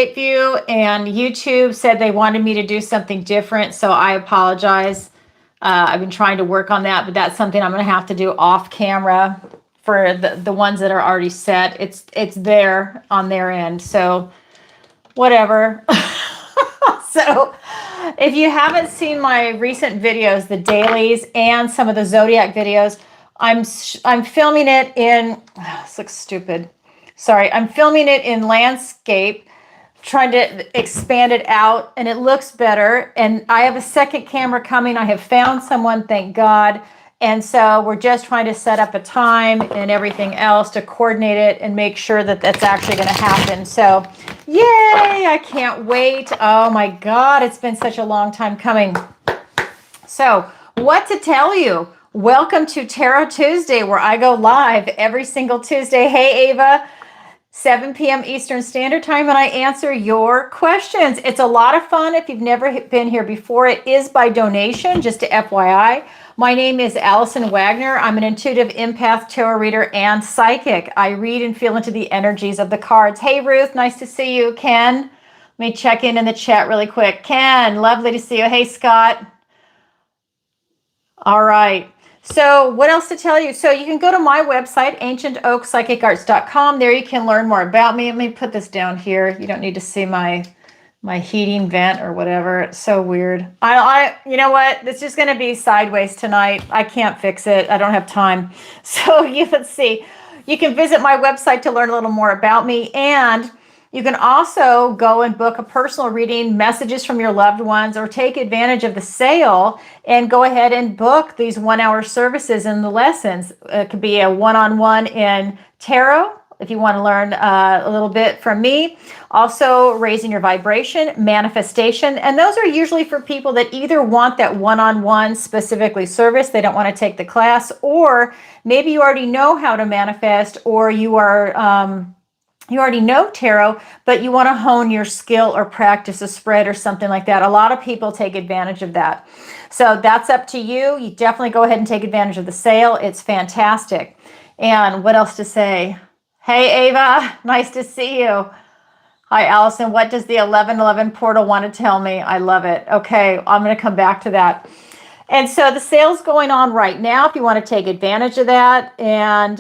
view, and YouTube said they wanted me to do something different, so I apologize. I've been trying to work on that, but that's something I'm going to have to do off camera for the ones that are already set. It's there on their end, so whatever. So if you haven't seen my recent videos, the dailies and some of the Zodiac videos, I'm filming it in, this looks stupid. Sorry, I'm filming it in landscape, trying to expand it out, and it looks better. And I have a second camera coming. I have found someone, thank God. And so we're just trying to set up a time and everything else to coordinate it and make sure that that's actually going to happen. So yay, I can't wait. Oh my God, it's been such a long time coming. So what to tell you? Welcome to Tarot Tuesday, where I go live every single Tuesday. Hey, Ava. 7 p.m. Eastern Standard Time, and I answer your questions. It's a lot of fun. If you've never been here before, it is by donation, just to FYI. My name is Allison Wagner. I'm an intuitive empath, tarot reader, and psychic. I read and feel into the energies of the cards. Hey, Ruth, nice to see you. Ken, let me check in the chat really quick. Ken, lovely to see you. Hey, Scott. All right. So what else to tell you? So you can go to my website, ancientoakpsychicarts.com. There you can learn more about me. Let me put this down here. You don't need to see my heating vent or whatever. It's so weird. You know what? This is going to be sideways tonight. I can't fix it. I don't have time. So let's see. You can visit my website to learn a little more about me, and you can also go and book a personal reading, messages from your loved ones, or take advantage of the sale and go ahead and book these 1-hour services and the lessons. It could be a one-on-one in tarot if you want to learn a little bit from me. Also, raising your vibration, manifestation. And those are usually for people that either want that one-on-one specifically service, they don't want to take the class, or maybe you already know how to manifest, or you already know tarot, but you want to hone your skill or practice a spread or something like that. A lot of people take advantage of that. So that's up to you. You definitely go ahead and take advantage of the sale. It's fantastic. And what else to say? Hey, Ava, nice to see you. Hi, Allison. What does the 1111 portal want to tell me? I love it. Okay, I'm going to come back to that. And so the sale's going on right now if you want to take advantage of that. And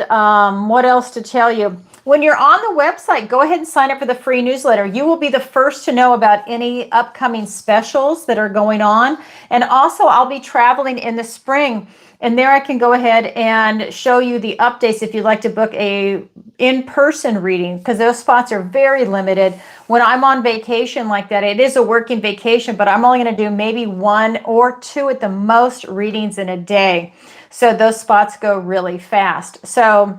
what else to tell you? When you're on the website, go ahead and sign up for the free newsletter. You will be the first to know about any upcoming specials that are going on. And also, I'll be traveling in the spring. And there I can go ahead and show you the updates if you'd like to book a in-person reading, because those spots are very limited. When I'm on vacation like that, it is a working vacation, but I'm only going to do maybe 1 or 2 at the most readings in a day. So those spots go really fast. So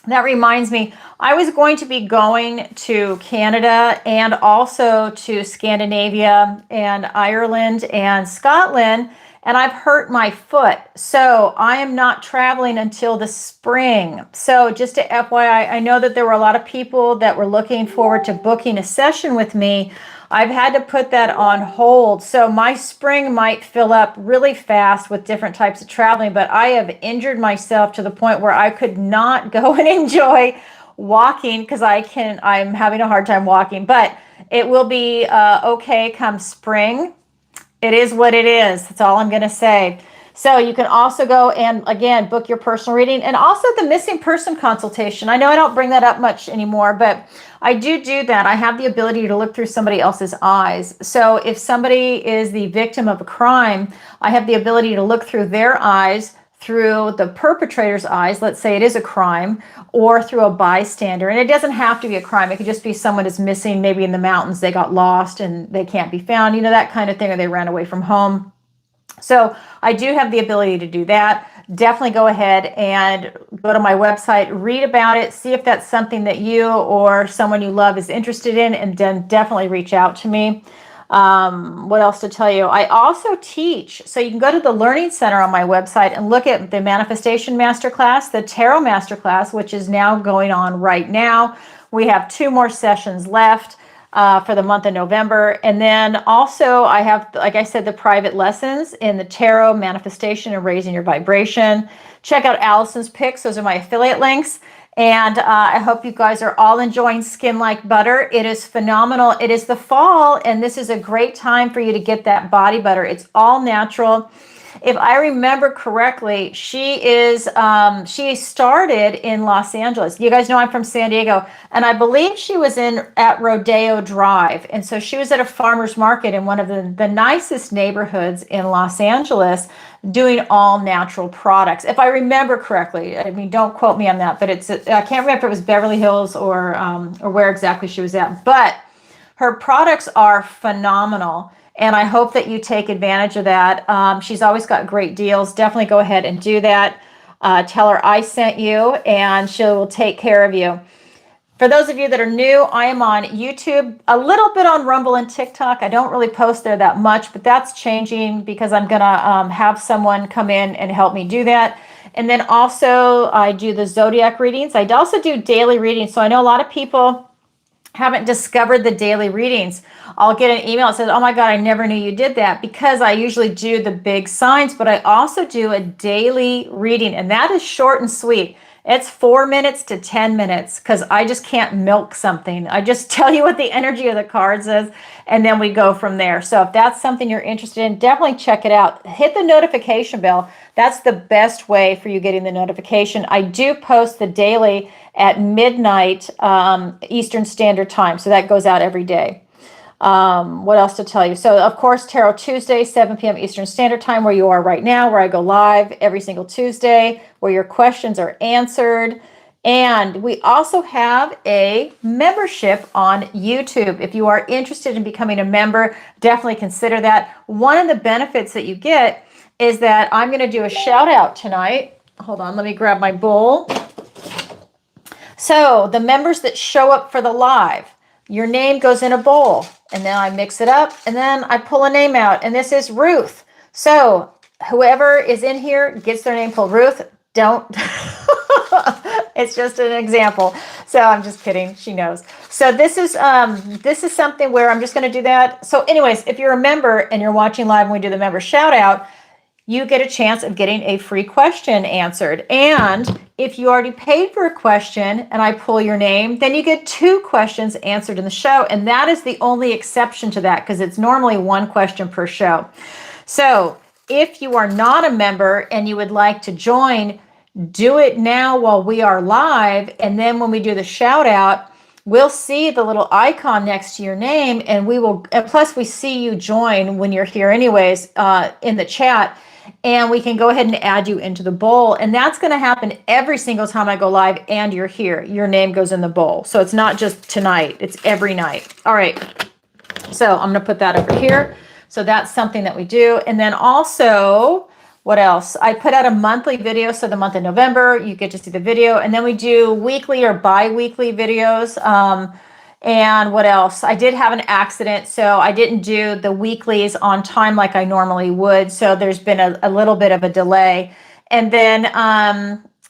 that reminds me, I was going to be going to Canada and also to Scandinavia and Ireland and Scotland, and I've hurt my foot. So I am not traveling until the spring. So just to FYI, I know that there were a lot of people that were looking forward to booking a session with me. I've had to put that on hold. So my spring might fill up really fast with different types of traveling, but I have injured myself to the point where I could not go and enjoy walking because I'm having a hard time walking, but it will be okay come spring. It is what it is. That's all I'm going to say. So you can also go and, again, book your personal reading, and also the missing person consultation. I know I don't bring that up much anymore, but I do that. I have the ability to look through somebody else's eyes. So if somebody is the victim of a crime, I have the ability to look through their eyes, through the perpetrator's eyes, let's say it is a crime, or through a bystander. And it doesn't have to be a crime. It could just be someone is missing, maybe in the mountains, they got lost and they can't be found, that kind of thing, or they ran away from home. So I do have the ability to do that. Definitely go ahead and go to my website, read about it, see if that's something that you or someone you love is interested in, and then definitely reach out to me. What else to tell you? I also teach. So you can go to the Learning Center on my website and look at the Manifestation Masterclass, the Tarot Masterclass, which is now going on right now. We have 2 more sessions left for the month of November. And then also I have, like I said, the private lessons in the tarot, manifestation, and raising your vibration. Check out Allison's picks. Those are my affiliate links. And I hope you guys are all enjoying Skin Like Butter. It is phenomenal. It is the fall, and this is a great time for you to get that body butter. It's all natural. If I remember correctly, she started in Los Angeles. You guys know I'm from San Diego, and I believe she was at Rodeo Drive. And so she was at a farmer's market in one of the nicest neighborhoods in Los Angeles, doing all natural products. If I remember correctly, I mean, don't quote me on that, but I can't remember if it was Beverly Hills or where exactly she was at. But her products are phenomenal, and I hope that you take advantage of that. She's always got great deals. Definitely go ahead and do that. Tell her I sent you, and she will take care of you. For those of you that are new, I am on YouTube, a little bit on Rumble and TikTok. I don't really post there that much, but that's changing because I'm going to have someone come in and help me do that. And then also I do the Zodiac readings. I also do daily readings. So I know a lot of people haven't discovered the daily readings. I'll get an email that says, oh my God, I never knew you did that, because I usually do the big signs, but I also do a daily reading, and that is short and sweet. It's 4 minutes to 10 minutes because I just can't milk something. I just tell you what the energy of the cards is, and then we go from there. So if that's something you're interested in, definitely check it out. Hit the notification bell. That's the best way for you getting the notification. I do post the daily at midnight Eastern Standard Time. So that goes out every day. What else to tell you? So, of course, Tarot Tuesday, 7 p.m. Eastern Standard Time, where you are right now, where I go live every single Tuesday, where your questions are answered. And we also have a membership on YouTube. If you are interested in becoming a member, definitely consider that. One of the benefits that you get is that I'm going to do a shout out tonight. Hold on, let me grab my bowl. So the members that show up for the live, your name goes in a bowl, and then I mix it up, and then I pull a name out, and this is Ruth. So whoever is in here gets their name pulled. Ruth, don't. It's just an example. So I'm just kidding. She knows. So this is something where I'm just going to do that. So anyways, if you're a member and you're watching live and we do the member shout out, you get a chance of getting a free question answered. And if you already paid for a question and I pull your name, then you get 2 questions answered in the show. And that is the only exception to that, because it's normally 1 question per show. So if you are not a member and you would like to join, do it now while we are live. And then when we do the shout out, we'll see the little icon next to your name, and plus we see you join when you're here anyways in the chat. And we can go ahead and add you into the bowl. And that's going to happen every single time I go live and you're here. Your name goes in the bowl. So it's not just tonight. It's every night. All right. So I'm going to put that over here. So that's something that we do. And then also, what else? I put out a monthly video. So the month of November, you get to see the video. And then we do weekly or bi-weekly videos. And what else? I did have an accident, so I didn't do the weeklies on time like I normally would. So there's been a little bit of a delay. And then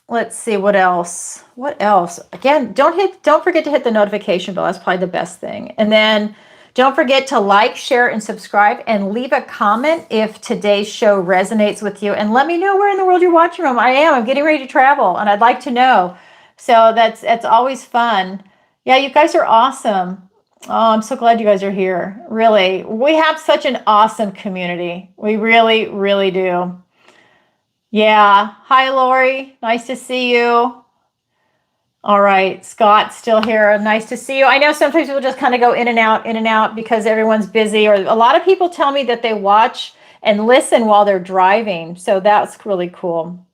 let's see, what else? What else? Again, don't forget to hit the notification bell. That's probably the best thing. And then don't forget to like, share, and subscribe, and leave a comment if today's show resonates with you. And let me know where in the world you're watching from. I'm getting ready to travel, and I'd like to know. So that's always fun. Yeah, you guys are awesome. Oh, I'm so glad you guys are here. Really, we have such an awesome community. We really, really do. Yeah. Hi, Lori. Nice to see you. All right. Scott's still here. Nice to see you. I know sometimes people just kind of go in and out because everyone's busy, or a lot of people tell me that they watch and listen while they're driving. So that's really cool.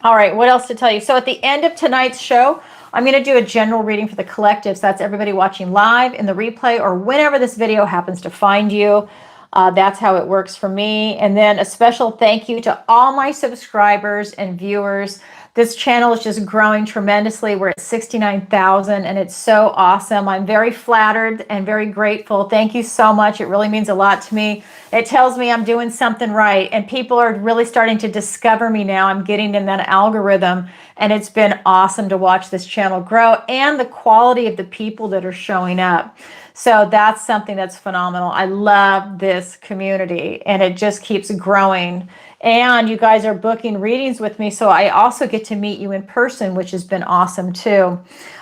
All right. What else to tell you? So at the end of tonight's show, I'm going to do a general reading for the collective. So that's everybody watching live in the replay or whenever this video happens to find you. That's how it works for me. And then a special thank you to all my subscribers and viewers. This channel is just growing tremendously. We're at 69,000 and it's so awesome. I'm very flattered and very grateful. Thank you so much. It really means a lot to me. It tells me I'm doing something right, and people are really starting to discover me now. I'm getting in that algorithm, and it's been awesome to watch this channel grow and the quality of the people that are showing up. So that's something that's phenomenal. I love this community and it just keeps growing. And you guys are booking readings with me. So I also get to meet you in person, which has been awesome too.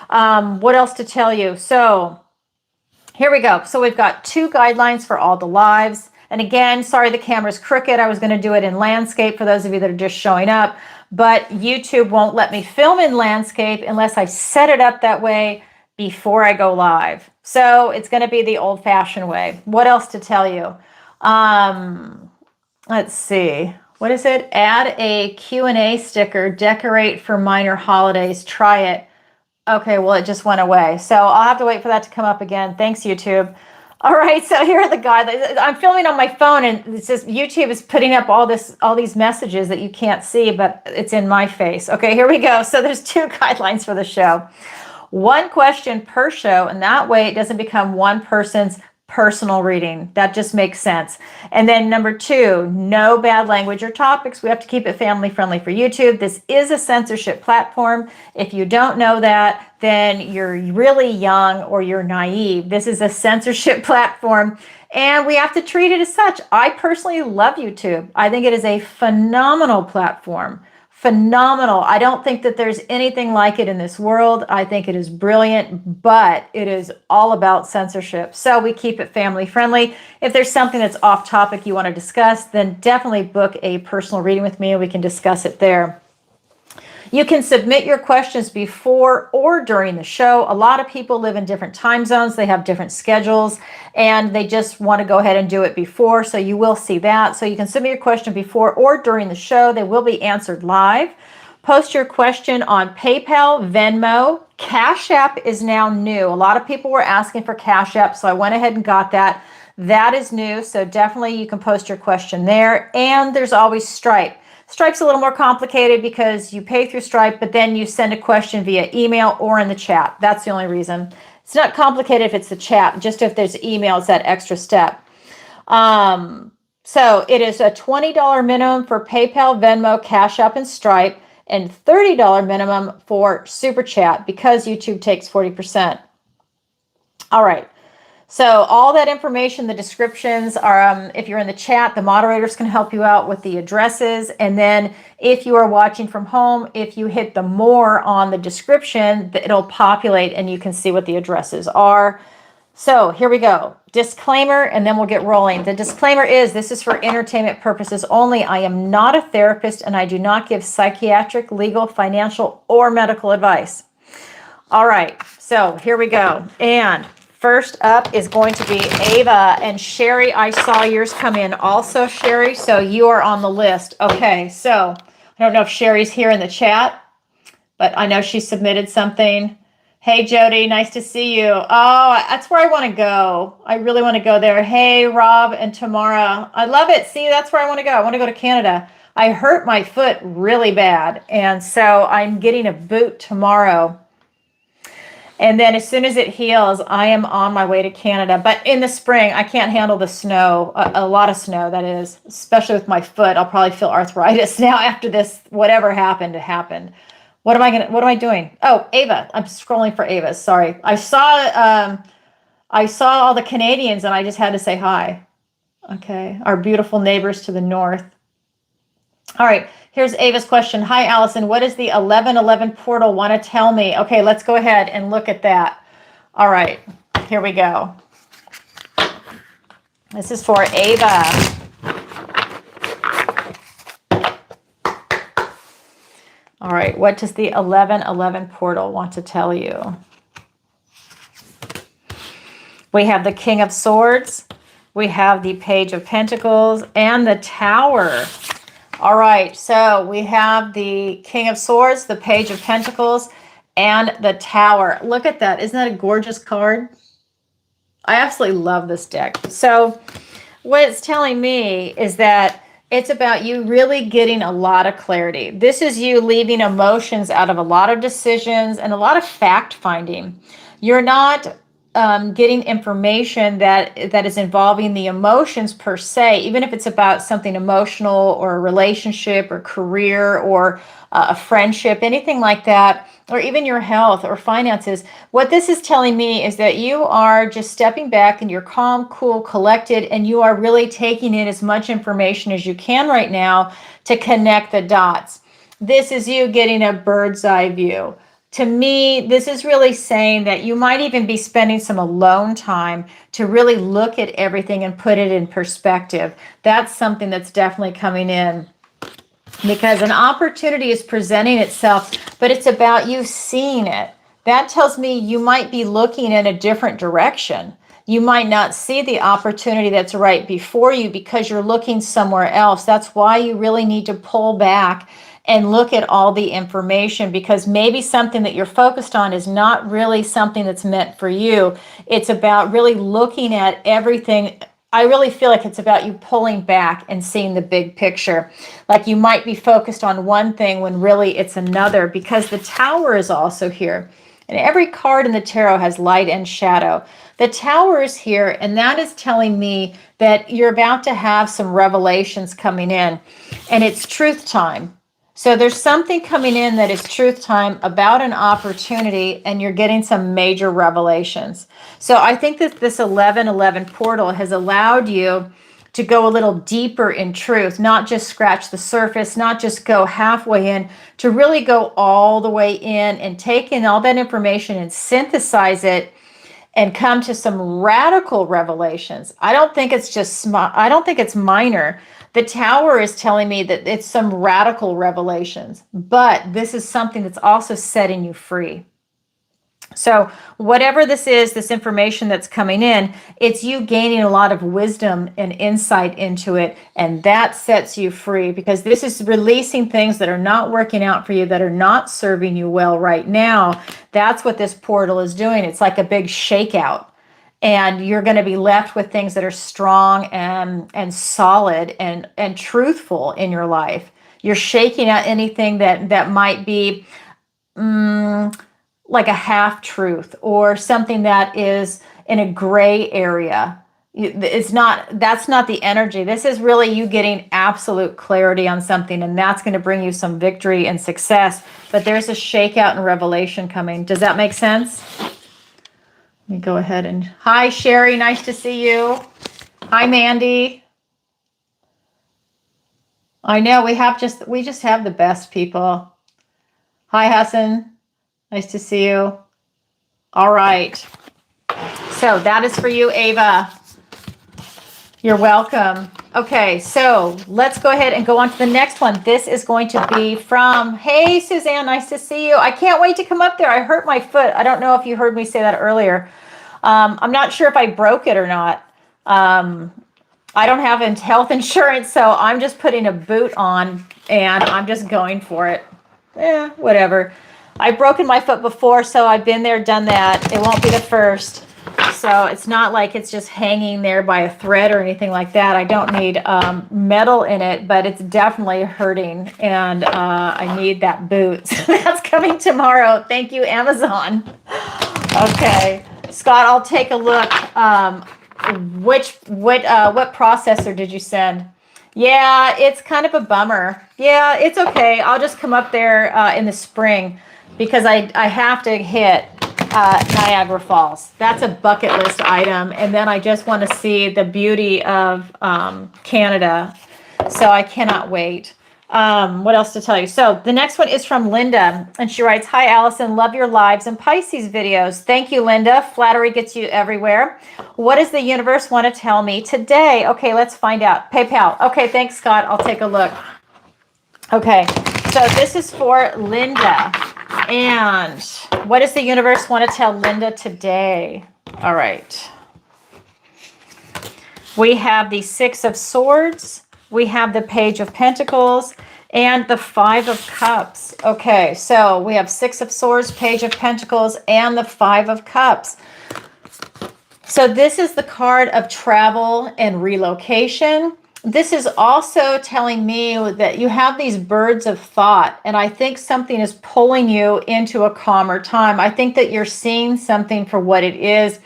What else to tell you? So here we go. So we've got 2 guidelines for all the lives. And again, sorry the camera's crooked. I was going to do it in landscape for those of you that are just showing up. But YouTube won't let me film in landscape unless I set it up that way before I go live. So it's going to be the old-fashioned way. What else to tell you? Let's see. What is it? Add a Q&A sticker. Decorate for minor holidays. Try it. Okay, well, it just went away. So I'll have to wait for that to come up again. Thanks, YouTube. All right, so here are the guidelines. I'm filming on my phone, and it says YouTube is putting up all these messages that you can't see, but it's in my face. Okay, here we go. So there's 2 guidelines for the show. 1 question per show, and that way it doesn't become one person's personal reading. That just makes sense. And then number 2, no bad language or topics. We have to keep it family friendly for YouTube. This is a censorship platform. If you don't know that, then you're really young or you're naive. This is a censorship platform and we have to treat it as such. I personally love YouTube. I think it is a phenomenal platform. Phenomenal. I don't think that there's anything like it in this world. I think it is brilliant, but it is all about censorship. So we keep it family friendly. If there's something that's off topic you want to discuss, then definitely book a personal reading with me and we can discuss it there. You can submit your questions before or during the show. A lot of people live in different time zones. They have different schedules and they just want to go ahead and do it before. So you will see that. So you can submit your question before or during the show. They will be answered live. Post your question on PayPal, Venmo. Cash App is now new. A lot of people were asking for Cash App, so I went ahead and got that. That is new. So definitely you can post your question there. And there's always Stripe. Stripe's a little more complicated because you pay through Stripe, but then you send a question via email or in the chat. That's the only reason. It's not complicated if it's the chat, just if there's email, it's that extra step. So it is a $20 minimum for PayPal, Venmo, Cash App, and Stripe, and $30 minimum for Super Chat because YouTube takes 40%. All right. So all that information, the descriptions are, if you're in the chat, the moderators can help you out with the addresses. And then if you are watching from home, if you hit the more on the description, it'll populate and you can see what the addresses are. So here we go. Disclaimer, and then we'll get rolling. The disclaimer is this is for entertainment purposes only. I am not a therapist and I do not give psychiatric, legal, financial, or medical advice. All right, so here we go. And first up is going to be Ava and Sherry. I saw yours come in also, Sherry, so you are on the list. Okay, so I don't know if Sherry's here in the chat, but I know she submitted something. Hey, Jody, nice to see you. Oh, that's where I want to go. I really want to go there. Hey, Rob and Tamara. I love it. See, that's where I want to go. I want to go to Canada. I hurt my foot really bad, and so I'm getting a boot tomorrow. And then as soon as it heals, I am on my way to Canada. But in the spring, I can't handle the snow, a lot of snow, that is, especially with my foot. I'll probably feel arthritis now after this, whatever happened, happened. What am I doing? Oh, Ava. I'm scrolling for Ava. Sorry. I saw all the Canadians and I just had to say hi. Okay. Our beautiful neighbors to the north. All right. Here's Ava's question. Hi, Allison. What does the 1111 portal want to tell me? Okay, let's go ahead and look at that. All right. Here we go. This is for Ava. All right, what does the 1111 portal want to tell you? We have the King of Swords, we have the Page of Pentacles, and the Tower. All right, so we have the King of Swords, the Page of Pentacles, and the Tower. Look at that. Isn't that a gorgeous card? I absolutely love this deck. So what it's telling me is that it's about you really getting a lot of clarity. This is you leaving emotions out of a lot of decisions and a lot of fact finding. You're not getting information that is involving the emotions per se, even if it's about something emotional or a relationship or career or a friendship, anything like that, or even your health or finances. What this is telling me is that you are just stepping back and you're calm, cool, collected, and you are really taking in as much information as you can right now to connect the dots. This is you getting a bird's eye view. To me, this is really saying that you might even be spending some alone time to really look at everything and put it in perspective. That's something that's definitely coming in, because an opportunity is presenting itself, but it's about you seeing it. That tells me you might be looking in a different direction. You might not see the opportunity that's right before you because you're looking somewhere else. That's why you really need to pull back and look at all the information, because maybe something that you're focused on is not really something that's meant for you. It's about really looking at everything. I really feel like it's about you pulling back and seeing the big picture. Like you might be focused on one thing when really it's another, because the Tower is also here. And every card in the tarot has light and shadow. The Tower is here, and that is telling me that you're about to have some revelations coming in, and it's truth time. So there's something coming in that is truth time about an opportunity, and you're getting some major revelations. So I think that this 1111 portal has allowed you to go a little deeper in truth, not just scratch the surface, not just go halfway in, to really go all the way in and take in all that information and synthesize it and come to some radical revelations. I don't think it's minor. The Tower is telling me that it's some radical revelations, but this is something that's also setting you free. So whatever this is, this information that's coming in, it's you gaining a lot of wisdom and insight into it, and that sets you free, because this is releasing things that are not working out for you, that are not serving you well right now. That's what this portal is doing. It's like a big shakeout. And you're going to be left with things that are strong and solid and truthful in your life. You're shaking out anything that might be like a half truth or something that is in a gray area. That's not the energy. This is really you getting absolute clarity on something, and that's going to bring you some victory and success. But there's a shakeout and revelation coming. Does that make sense? Let me go ahead and... Hi, Sherry. Nice to see you. Hi, Mandy. I know we just have the best people. Hi, Hassan. Nice to see you. All right. So that is for you, Ava. You're welcome. Okay, so let's go ahead and go on to the next one. This is going to be from... Hey, Suzanne. Nice to see you. I can't wait to come up there. I hurt my foot. I don't know if you heard me say that earlier. I'm not sure if I broke it or not. I don't have health insurance, so I'm just putting a boot on and I'm just going for it. Whatever. I've broken my foot before, so I've been there, done that. It won't be the first. So it's not like it's just hanging there by a thread or anything like that. I don't need metal in it, but it's definitely hurting, and I need that boot. So that's coming tomorrow. Thank you, Amazon. Okay. Scott, I'll take a look. What processor did you send? Yeah, it's kind of a bummer. Yeah, it's okay. I'll just come up there in the spring, because I have to hit Niagara Falls. That's a bucket list item, and then I just want to see the beauty of Canada. So I cannot wait. What else to tell you? So the next one is from Linda, and she writes, "Hi, Allison. Love your lives and Pisces videos." Thank you, Linda. Flattery gets you everywhere. What does the universe want to tell me today? Okay, let's find out. PayPal. Okay, thanks, Scott. I'll take a look. Okay, so this is for Linda. And what does the universe want to tell Linda today? All right. We have the Six of Swords. We have the Page of Pentacles and the Five of Cups. Okay, so we have Six of Swords, Page of Pentacles, and the Five of Cups. So this is the card of travel and relocation. This is also telling me that you have these birds of thought, and I think something is pulling you into a calmer time. I think that you're seeing something for what it is.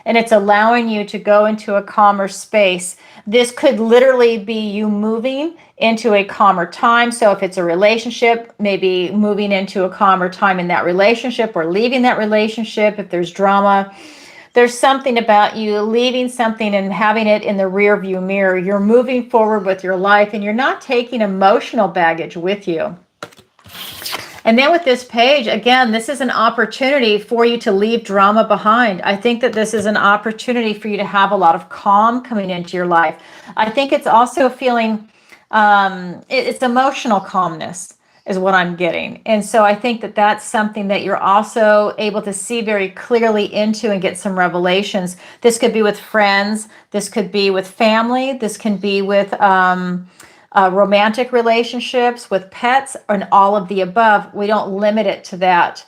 and it's allowing you to go into a calmer space. This could literally be you moving into a calmer time. So if it's a relationship, maybe moving into a calmer time in that relationship or leaving that relationship. If there's drama, there's something about you leaving something and having it in the rear view mirror. You're moving forward with your life and you're not taking emotional baggage with you. And then with this page, again, this is an opportunity for you to leave drama behind. I think that this is an opportunity for you to have a lot of calm coming into your life. I think it's also feeling, it's emotional calmness is what I'm getting. And so I think that that's something that you're also able to see very clearly into and get some revelations. This could be with friends. This could be with family. This can be with romantic relationships, with pets, and all of the above. We don't limit it to that.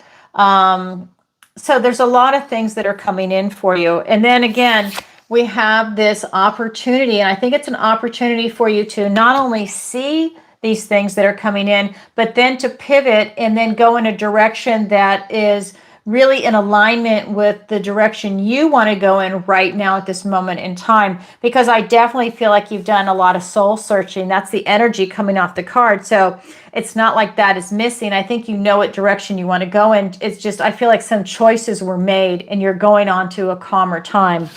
So there's a lot of things that are coming in for you. And then again, we have this opportunity, and I think it's an opportunity for you to not only see these things that are coming in, but then to pivot and then go in a direction that is really in alignment with the direction you want to go in right now at this moment in time. Because I definitely feel like you've done a lot of soul searching. That's the energy coming off the card. So it's not like that is missing. I think you know what direction you want to go in. It's just, I feel like some choices were made and you're going on to a calmer time.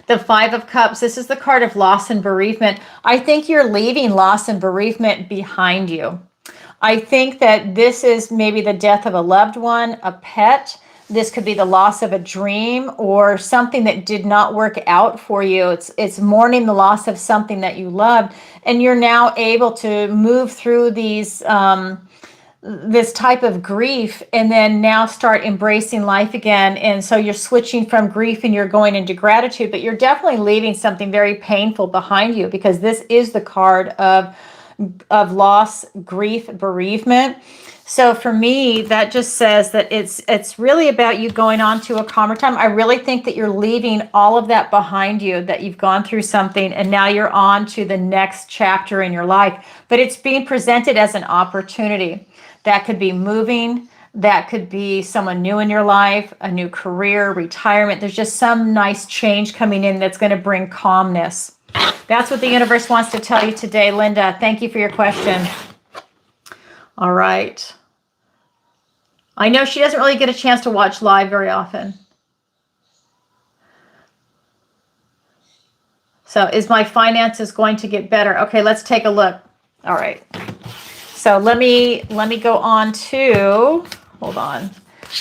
The Five of Cups, this is the card of loss and bereavement. I think you're leaving loss and bereavement behind you. I think that this is maybe the death of a loved one, a pet. This could be the loss of a dream or something that did not work out for you. It's mourning the loss of something that you loved. And you're now able to move through these this type of grief and then now start embracing life again. And so you're switching from grief and you're going into gratitude, but you're definitely leaving something very painful behind you because this is the card of loss, grief, bereavement. So for me, that just says that it's really about you going on to a calmer time. I really think that you're leaving all of that behind you, that you've gone through something and now you're on to the next chapter in your life. But it's being presented as an opportunity. That could be moving. That could be someone new in your life, a new career, retirement. There's just some nice change coming in that's going to bring calmness. That's what the universe wants to tell you today, Linda. Thank you for your question. All right. I know she doesn't really get a chance to watch live very often. So is my finances going to get better? Okay, let's take a look. All right. So let me go on to, hold on.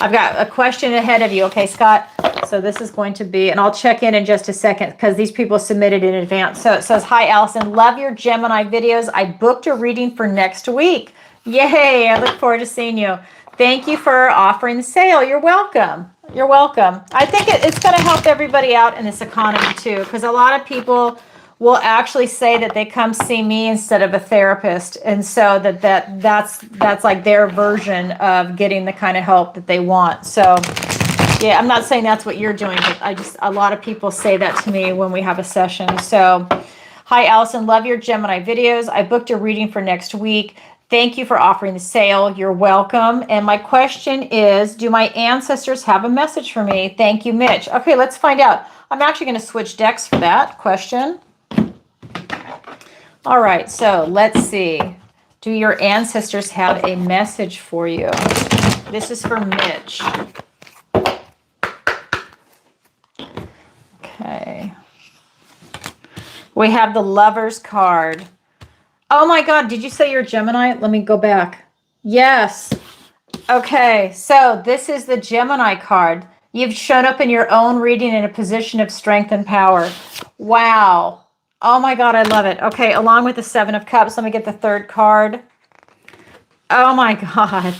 I've got a question ahead of you. Okay, Scott. So this is going to be, and I'll check in just a second because these people submitted in advance. So it says, hi, Allison. Love your Gemini videos. I booked a reading for next week. Yay. I look forward to seeing you. Thank you for offering the sale. You're welcome. You're welcome. I think it's going to help everybody out in this economy too, because a lot of people will actually say that they come see me instead of a therapist. And so that's like their version of getting the kind of help that they want. So yeah, I'm not saying that's what you're doing, but a lot of people say that to me when we have a session. So hi, Allison, love your Gemini videos. I booked a reading for next week. Thank you for offering the sale. You're welcome. And my question is, do my ancestors have a message for me? Thank you, Mitch. Okay, let's find out. I'm actually going to switch decks for that question. All right, so let's see. Do your ancestors have a message for you? This is for Mitch. Okay. We have the Lover's card. Oh my God, did you say you're a Gemini? Let me go back. Yes. Okay, so this is the Gemini card. You've shown up in your own reading in a position of strength and power. Wow. Oh my God, I love it. Okay, along with the Seven of Cups, let me get the third card. Oh my God.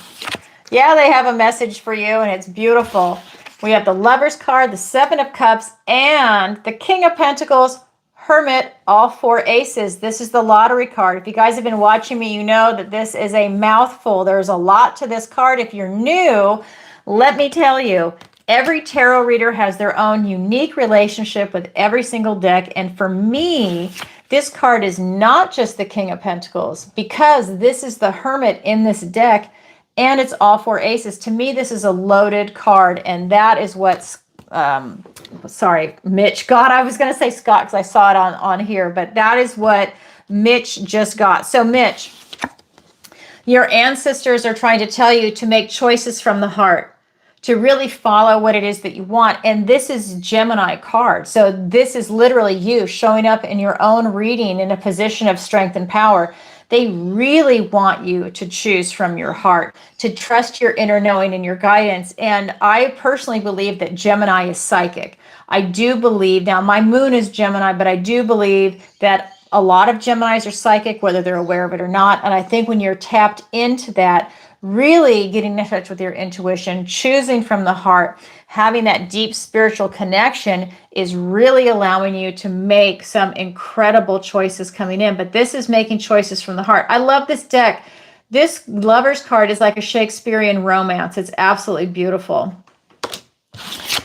Yeah, they have a message for you and it's beautiful. We have the Lover's card, the Seven of Cups, and the King of Pentacles, Hermit, all four aces. This is the lottery card. If you guys have been watching me, you know that this is a mouthful. There's a lot to this card. If you're new, let me tell you, every tarot reader has their own unique relationship with every single deck. And for me, this card is not just the King of Pentacles because this is the Hermit in this deck and it's all four aces. To me, this is a loaded card, and that is what's sorry, Mitch got. I was going to say Scott because I saw it on here, but that is what Mitch just got. So Mitch, your ancestors are trying to tell you to make choices from the heart, to really follow what it is that you want. And this is Gemini card. So this is literally you showing up in your own reading in a position of strength and power. They really want you to choose from your heart, to trust your inner knowing and your guidance. And I personally believe that Gemini is psychic. I do believe, now my moon is Gemini, but I do believe that a lot of Geminis are psychic, whether they're aware of it or not. And I think when you're tapped into that, really getting in touch with your intuition, choosing from the heart, having that deep spiritual connection is really allowing you to make some incredible choices coming in. But this is making choices from the heart. I love this deck. This Lover's card is like a Shakespearean romance. It's absolutely beautiful.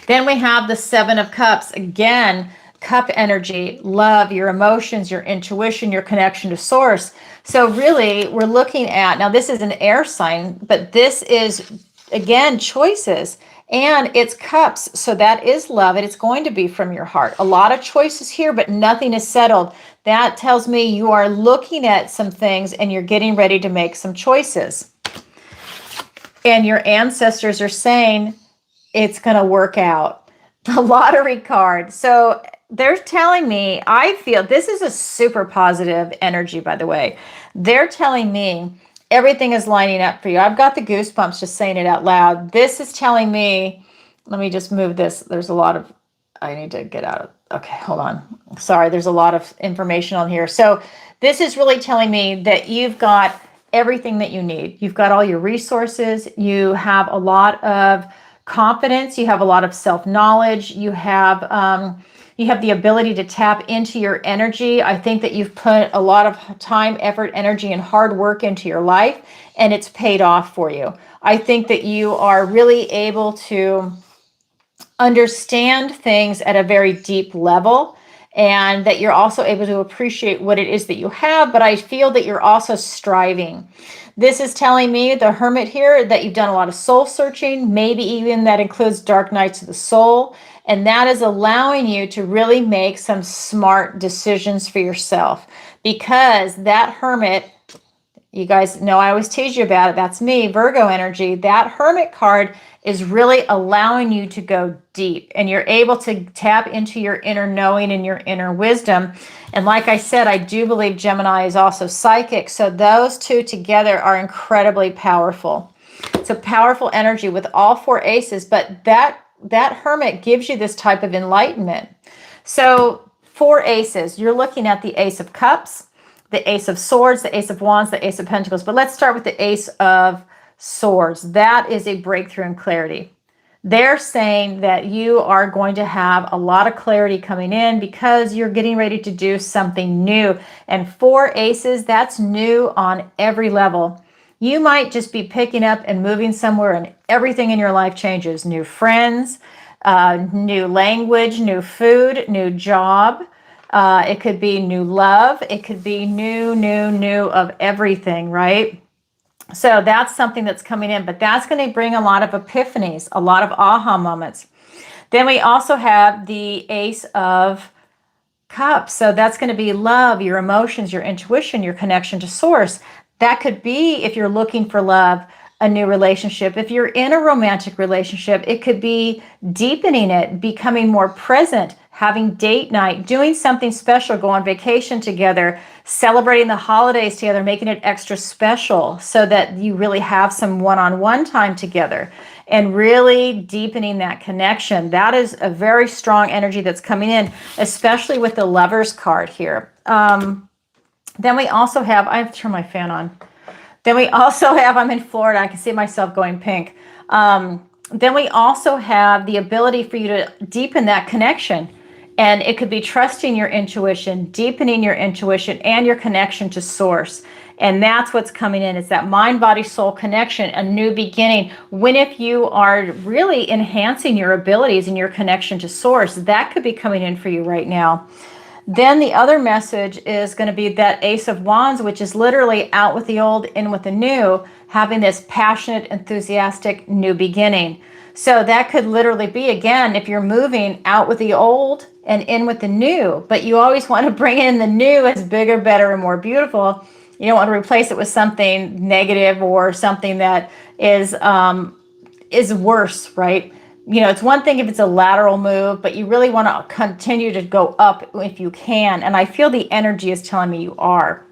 Then we have the Seven of Cups. Again, cup energy, love, your emotions, your intuition, your connection to source. So really, we're looking at, now this is an air sign, but this is, again, choices. And it's cups, so that is love, and it's going to be from your heart. A lot of choices here, but nothing is settled. That tells me you are looking at some things and you're getting ready to make some choices. And your ancestors are saying it's going to work out. The lottery card. So they're telling me, I feel this is a super positive energy, by the way. They're telling me everything is lining up for you. I've got the goosebumps just saying it out loud. This is telling me, let me just move this. There's a lot of, I need to get out of, okay, hold on. Sorry, there's a lot of information on here. So this is really telling me that you've got everything that you need. You've got all your resources. You have a lot of confidence. You have a lot of self-knowledge. You have the ability to tap into your energy. I think that you've put a lot of time, effort, energy, and hard work into your life, and it's paid off for you. I think that you are really able to understand things at a very deep level, and that you're also able to appreciate what it is that you have, but I feel that you're also striving. This is telling me, the Hermit here, that you've done a lot of soul searching, maybe even that includes dark nights of the soul, and that is allowing you to really make some smart decisions for yourself, because that Hermit, you guys know I always tease you about it, that's me, Virgo energy. That Hermit card is really allowing you to go deep, and you're able to tap into your inner knowing and your inner wisdom. And like I said, I do believe Gemini is also psychic. So those two together are incredibly powerful. It's a powerful energy with all four aces, but that Hermit gives you this type of enlightenment. So four aces, you're looking at the Ace of Cups, the Ace of Swords, the Ace of Wands, the Ace of Pentacles. But let's start with the Ace of Swords. That is a breakthrough in clarity. They're saying that you are going to have a lot of clarity coming in because you're getting ready to do something new. And four aces, that's new on every level. You might just be picking up and moving somewhere and everything in your life changes. New friends, new language, new food, new job. It could be new love. It could be new of everything, right? So that's something that's coming in, but that's going to bring a lot of epiphanies, a lot of aha moments. Then we also have the Ace of Cups. So that's going to be love, your emotions, your intuition, your connection to source. That could be, if you're looking for love, a new relationship. If you're in a romantic relationship, it could be deepening it, becoming more present, having date night, doing something special, go on vacation together, celebrating the holidays together, making it extra special so that you really have some one-on-one time together and really deepening that connection. That is a very strong energy that's coming in, especially with the Lovers card here. Then we also have, I have to turn my fan on. Then we also have, I'm in Florida, I can see myself going pink. Then we also have the ability for you to deepen that connection. And it could be trusting your intuition, deepening your intuition and your connection to source. And that's what's coming in. It's that mind, body, soul connection, a new beginning. If you are really enhancing your abilities and your connection to source, that could be coming in for you right now. Then the other message is going to be that Ace of Wands, which is literally out with the old, in with the new, having this passionate, enthusiastic new beginning. So that could literally be, again, if you're moving out with the old and in with the new, but you always want to bring in the new as bigger, better, and more beautiful. You don't want to replace it with something negative or something that is worse, right? You know, it's one thing if it's a lateral move, but you really want to continue to go up if you can. And I feel the energy is telling me you are.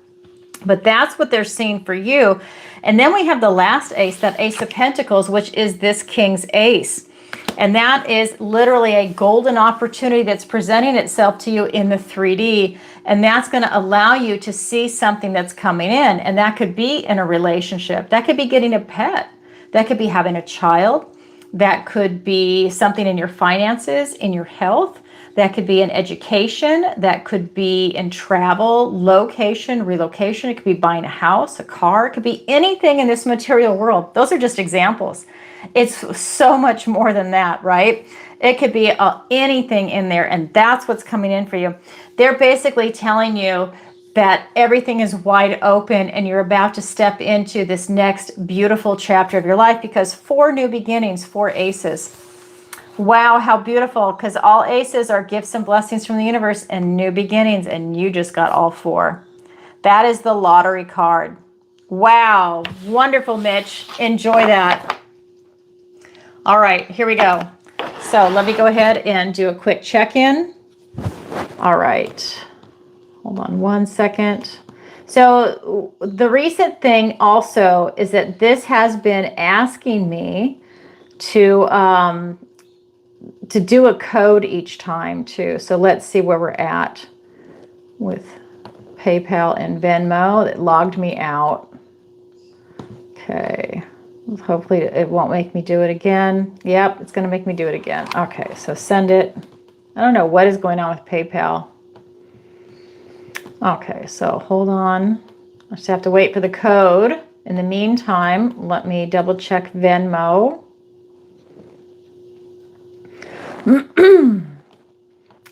But that's what they're seeing for you. And then we have the last ace, that Ace of Pentacles, which is this King's Ace. And that is literally a golden opportunity that's presenting itself to you in the 3D. And that's going to allow you to see something that's coming in. And that could be in a relationship. That could be getting a pet. That could be having a child. That could be something in your finances, in your health. That could be in education. That could be in travel, location, relocation. It could be buying a house, a car. It could be anything in this material world. Those are just examples. It's so much more than that, right? It could be anything in there, and that's what's coming in for you. They're basically telling you that everything is wide open and you're about to step into this next beautiful chapter of your life, because 4 new beginnings, 4 aces. Wow, how beautiful, because all aces are gifts and blessings from the universe and new beginnings, and you just got all 4. That is the lottery card. Wow, wonderful, Mitch. Enjoy that. All right, here we go. So let me go ahead and do a quick check-in. All right. Hold on one second. So the recent thing also is that this has been asking me to do a code each time too. So let's see where we're at with PayPal and Venmo. It logged me out. Okay. Hopefully it won't make me do it again. Yep, it's going to make me do it again. Okay, so send it. I don't know what is going on with PayPal. Okay, so hold on. I just have to wait for the code. In the meantime, let me double check Venmo.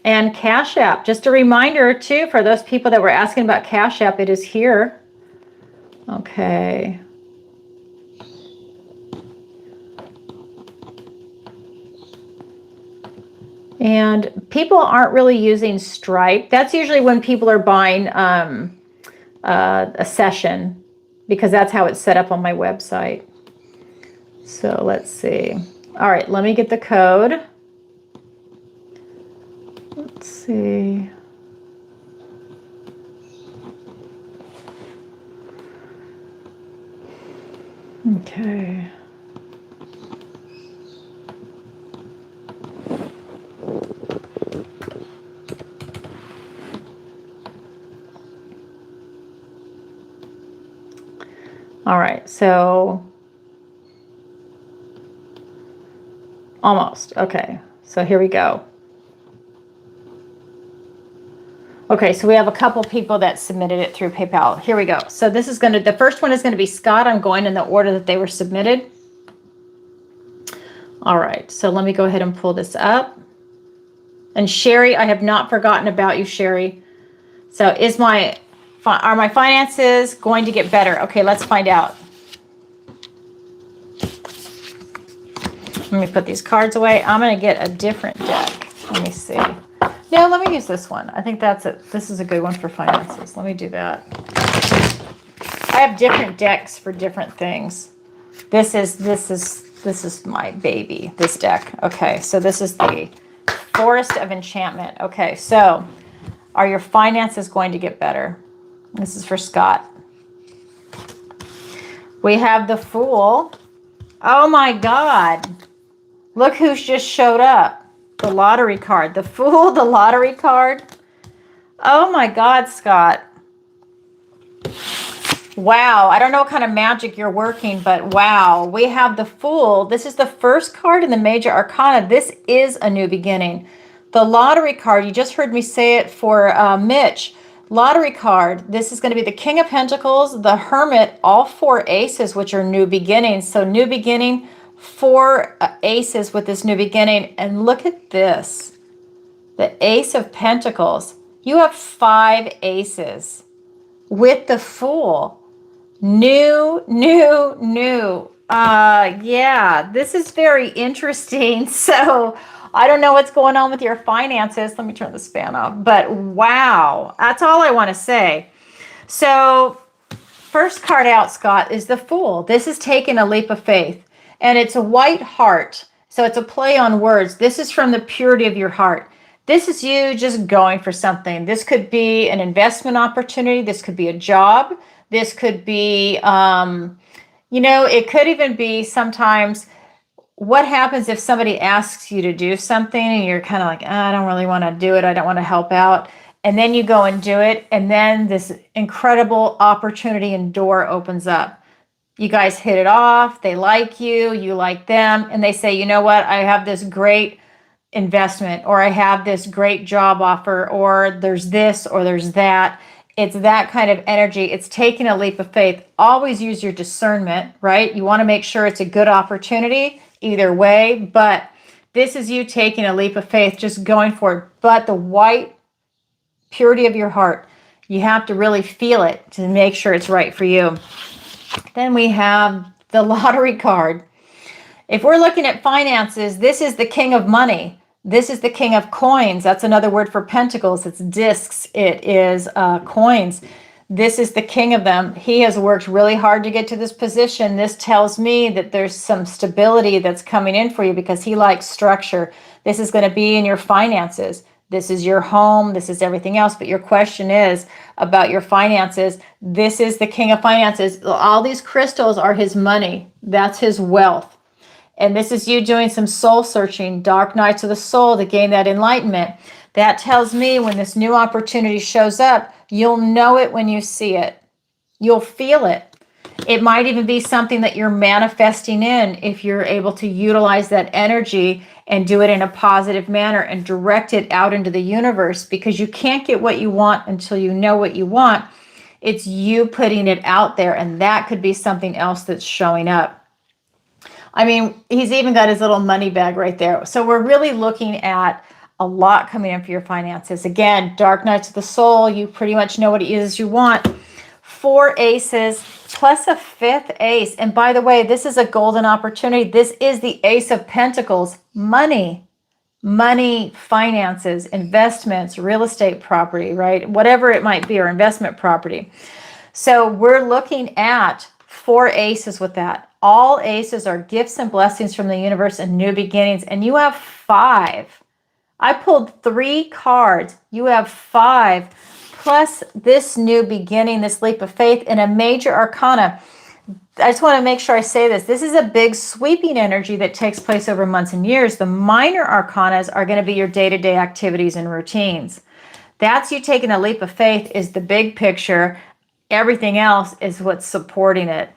And Cash App. Just a reminder too, for those people that were asking about Cash App, it is here. Okay. And people aren't really using Stripe. That's usually when people are buying a session, because that's how it's set up on my website. So let's see. All right, let me get the code. Let's see. Okay. All right, so almost. Okay, so here we go. Okay, so we have a couple people that submitted it through PayPal. Here we go. So this is the first one is going to be Scott. I'm going in the order that they were submitted. All right, so let me go ahead and pull this up. And Sherry, I have not forgotten about you, Sherry. So are my finances going to get better? Okay, let's find out. Let me put these cards away. I'm going to get a different deck. Let me see. No, let me use this one. I think that's it. This is a good one for finances. Let me do that. I have different decks for different things. This is my baby, this deck. Okay, so this is the Forest of Enchantment. Okay, so are your finances going to get better? This is for Scott. We have the Fool. Oh my God. Look who's just showed up. The lottery card. The Fool, the lottery card. Oh my God, Scott. Wow. I don't know what kind of magic you're working, but wow. We have the Fool. This is the first card in the Major Arcana. This is a new beginning. The lottery card, you just heard me say it for Mitch. Lottery card, this is going to be the King of Pentacles, the Hermit, all 4 aces, which are new beginnings. So new beginning, 4 aces with this new beginning. And look at this, the Ace of Pentacles. You have 5 aces with the Fool. New. Yeah, this is very interesting. So I don't know what's going on with your finances. Let me turn this fan off. But wow, that's all I want to say. So first card out, Scott, is the Fool. This is taking a leap of faith, and it's a white heart. So it's a play on words. This is from the purity of your heart. This is you just going for something. This could be an investment opportunity. This could be a job. This could be, it could even be sometimes what happens if somebody asks you to do something and you're kind of like, I don't really want to do it. I don't want to help out. And then you go and do it. And then this incredible opportunity and door opens up. You guys hit it off. They like you. You like them. And they say, you know what? I have this great investment, or I have this great job offer, or there's this, or there's that. It's that kind of energy. It's taking a leap of faith. Always use your discernment, right? You want to make sure it's a good opportunity either way, but this is you taking a leap of faith, just going for it. But the white purity of your heart, you have to really feel it to make sure it's right for you. Then we have the lottery card. If we're looking at finances, this is the king of money. This is the king of coins. That's another word for pentacles. It's discs. It is coins. This is the king of them. He has worked really hard to get to this position. This tells me that there's some stability that's coming in for you because he likes structure. This is going to be in your finances. This is your home. This is everything else. But your question is about your finances. This is the king of finances. All these crystals are his money. That's his wealth. And this is you doing some soul searching, dark nights of the soul to gain that enlightenment. That tells me when this new opportunity shows up, you'll know it when you see it. You'll feel it. It might even be something that you're manifesting in if you're able to utilize that energy and do it in a positive manner and direct it out into the universe, because you can't get what you want until you know what you want. It's you putting it out there, and that could be something else that's showing up. I mean, he's even got his little money bag right there. So we're really looking at a lot coming in for your finances. Again, dark nights of the soul, you pretty much know what it is you want. 4 aces plus a 5th ace. And by the way, this is a golden opportunity. This is the Ace of Pentacles. Money, finances, investments, real estate property, right? Whatever it might be, or investment property. So we're looking at 4 aces with that. All aces are gifts and blessings from the universe and new beginnings. And you have 5. I pulled 3 cards. You have 5 plus this new beginning, this leap of faith, and a major arcana. I just want to make sure I say this. This is a big sweeping energy that takes place over months and years. The minor arcanas are going to be your day-to-day activities and routines. That's you taking a leap of faith is the big picture. Everything else is what's supporting it.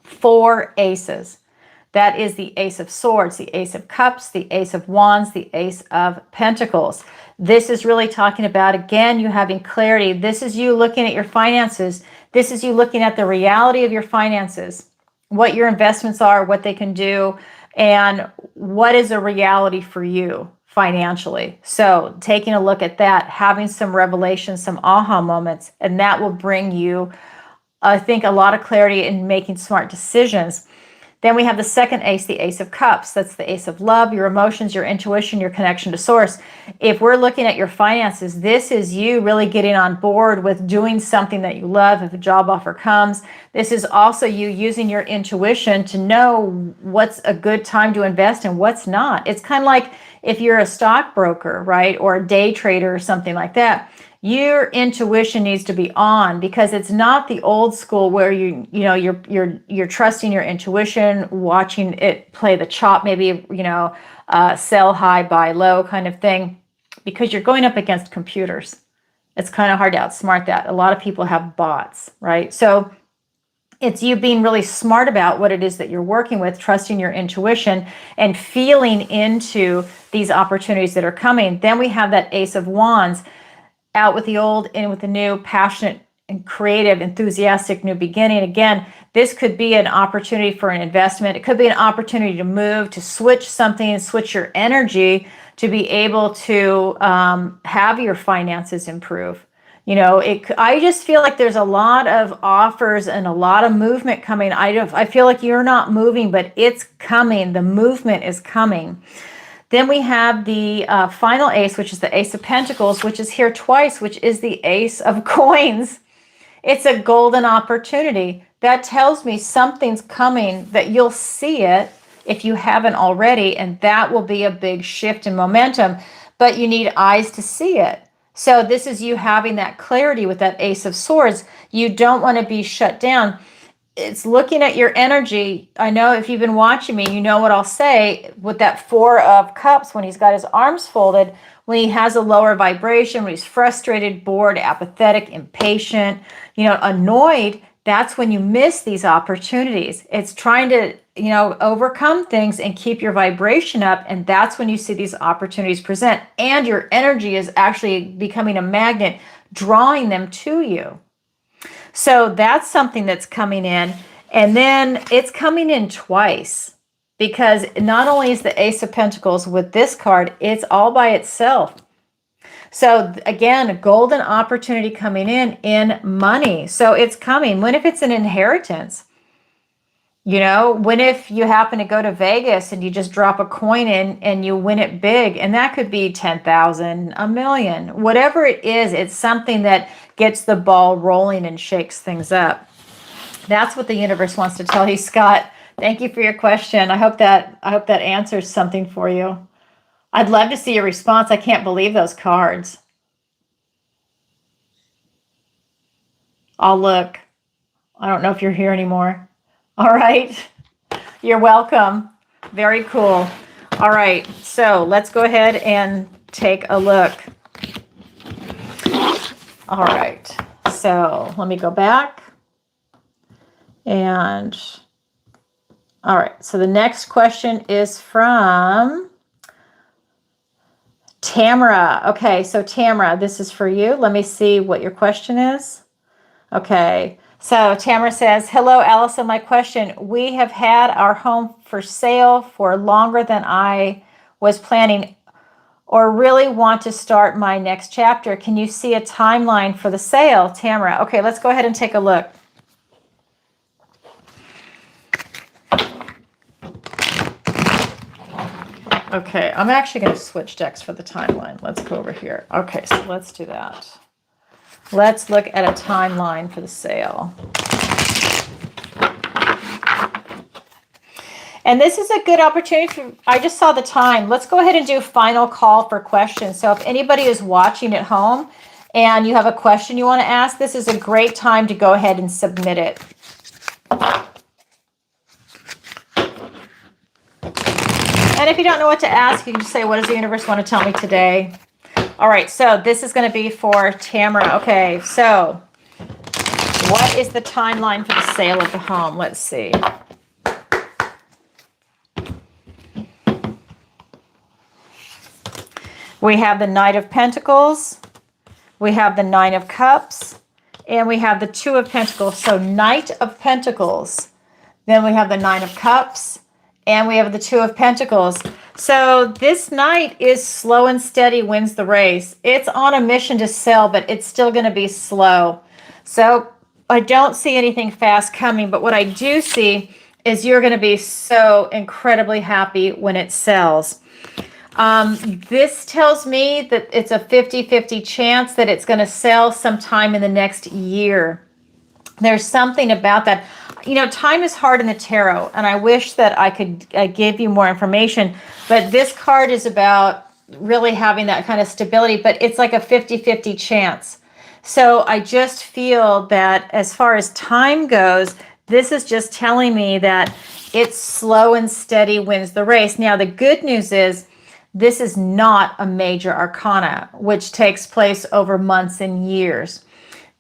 4 aces. That is the Ace of Swords, the Ace of Cups, the Ace of Wands, the Ace of Pentacles. This is really talking about, again, you having clarity. This is you looking at your finances. This is you looking at the reality of your finances, what your investments are, what they can do, and what is a reality for you financially. So taking a look at that, having some revelations, some aha moments, and that will bring you, I think, a lot of clarity in making smart decisions. Then we have the second ace, the Ace of Cups. That's the Ace of Love, your emotions, your intuition, your connection to source. If we're looking at your finances, this is you really getting on board with doing something that you love if a job offer comes. This is also you using your intuition to know what's a good time to invest and what's not. It's kind of like if you're a stockbroker, right, or a day trader or something like that. Your intuition needs to be on, because it's not the old school where you're trusting your intuition, watching it play the chop, maybe sell high, buy low kind of thing, because you're going up against computers. It's kind of hard to outsmart that. A lot of people have bots, right? So it's you being really smart about what it is that you're working with, trusting your intuition and feeling into these opportunities that are coming. Then we have that Ace of Wands. Out with the old, in with the new, passionate and creative, enthusiastic new beginning. Again, this could be an opportunity for an investment. It could be an opportunity to move, to switch something, switch your energy to be able to have your finances improve, I just feel like there's a lot of offers and a lot of movement coming. I feel like you're not moving, but it's coming. The movement is coming. Then we have the final ace, which is the Ace of Pentacles, which is here twice, which is the Ace of Coins. It's a golden opportunity. That tells me something's coming, that you'll see it if you haven't already, and that will be a big shift in momentum, but you need eyes to see it. So this is you having that clarity with that Ace of Swords. You don't want to be shut down. It's looking at your energy. I know if you've been watching me, you know what I'll say with that Four of Cups, when he's got his arms folded, when he has a lower vibration, when he's frustrated, bored, apathetic, impatient, annoyed, that's when you miss these opportunities. It's trying to, overcome things and keep your vibration up. And that's when you see these opportunities present. And your energy is actually becoming a magnet, drawing them to you. So that's something that's coming in. And then it's coming in twice, because not only is the Ace of Pentacles with this card, it's all by itself. So again, a golden opportunity coming in money. So it's coming. What if it's an inheritance? When if you happen to go to Vegas and you just drop a coin in and you win it big, and that could be 10,000, a million, whatever it is, it's something that gets the ball rolling and shakes things up. That's what the universe wants to tell you, Scott. Thank you for your question. I hope that answers something for you. I'd love to see your response. I can't believe those cards. I'll look. I don't know if you're here anymore. All right. You're welcome. Very cool. All right. So let's go ahead and take a look. All right. So let me go back. And all right. So the next question is from Tamara. Okay. So Tamara, this is for you. Let me see what your question is. Okay. So Tamara says, hello, Allison. My question, we have had our home for sale for longer than I was planning or really want to start my next chapter. Can you see a timeline for the sale, Tamara? Okay, let's go ahead and take a look. Okay, I'm actually going to switch decks for the timeline. Let's go over here. Okay, so let's do that. Let's look at a timeline for the sale. And this is a good opportunity. I just saw the time. Let's go ahead and do final call for questions. So if anybody is watching at home and you have a question you want to ask, this is a great time to go ahead and submit it. And if you don't know what to ask, you can just say, what does the universe want to tell me today? All right, so this is going to be for Tamara. Okay, so what is the timeline for the sale of the home? Let's see. We have the Knight of Pentacles, we have the Nine of Cups, and we have the Two of Pentacles. So Knight of Pentacles, then we have the Nine of Cups, and we have the Two of Pentacles. So this knight is slow and steady, wins the race. It's on a mission to sell, but it's still going to be slow. So I don't see anything fast coming, but what I do see is you're going to be so incredibly happy when it sells. This tells me that it's a 50-50 chance that it's going to sell sometime in the next year. There's something about that. Time is hard in the tarot, and I wish that I could give you more information, but this card is about really having that kind of stability, but it's like a 50-50 chance. So I just feel that as far as time goes, this is just telling me that it's slow and steady wins the race. Now, the good news is this is not a major arcana, which takes place over months and years.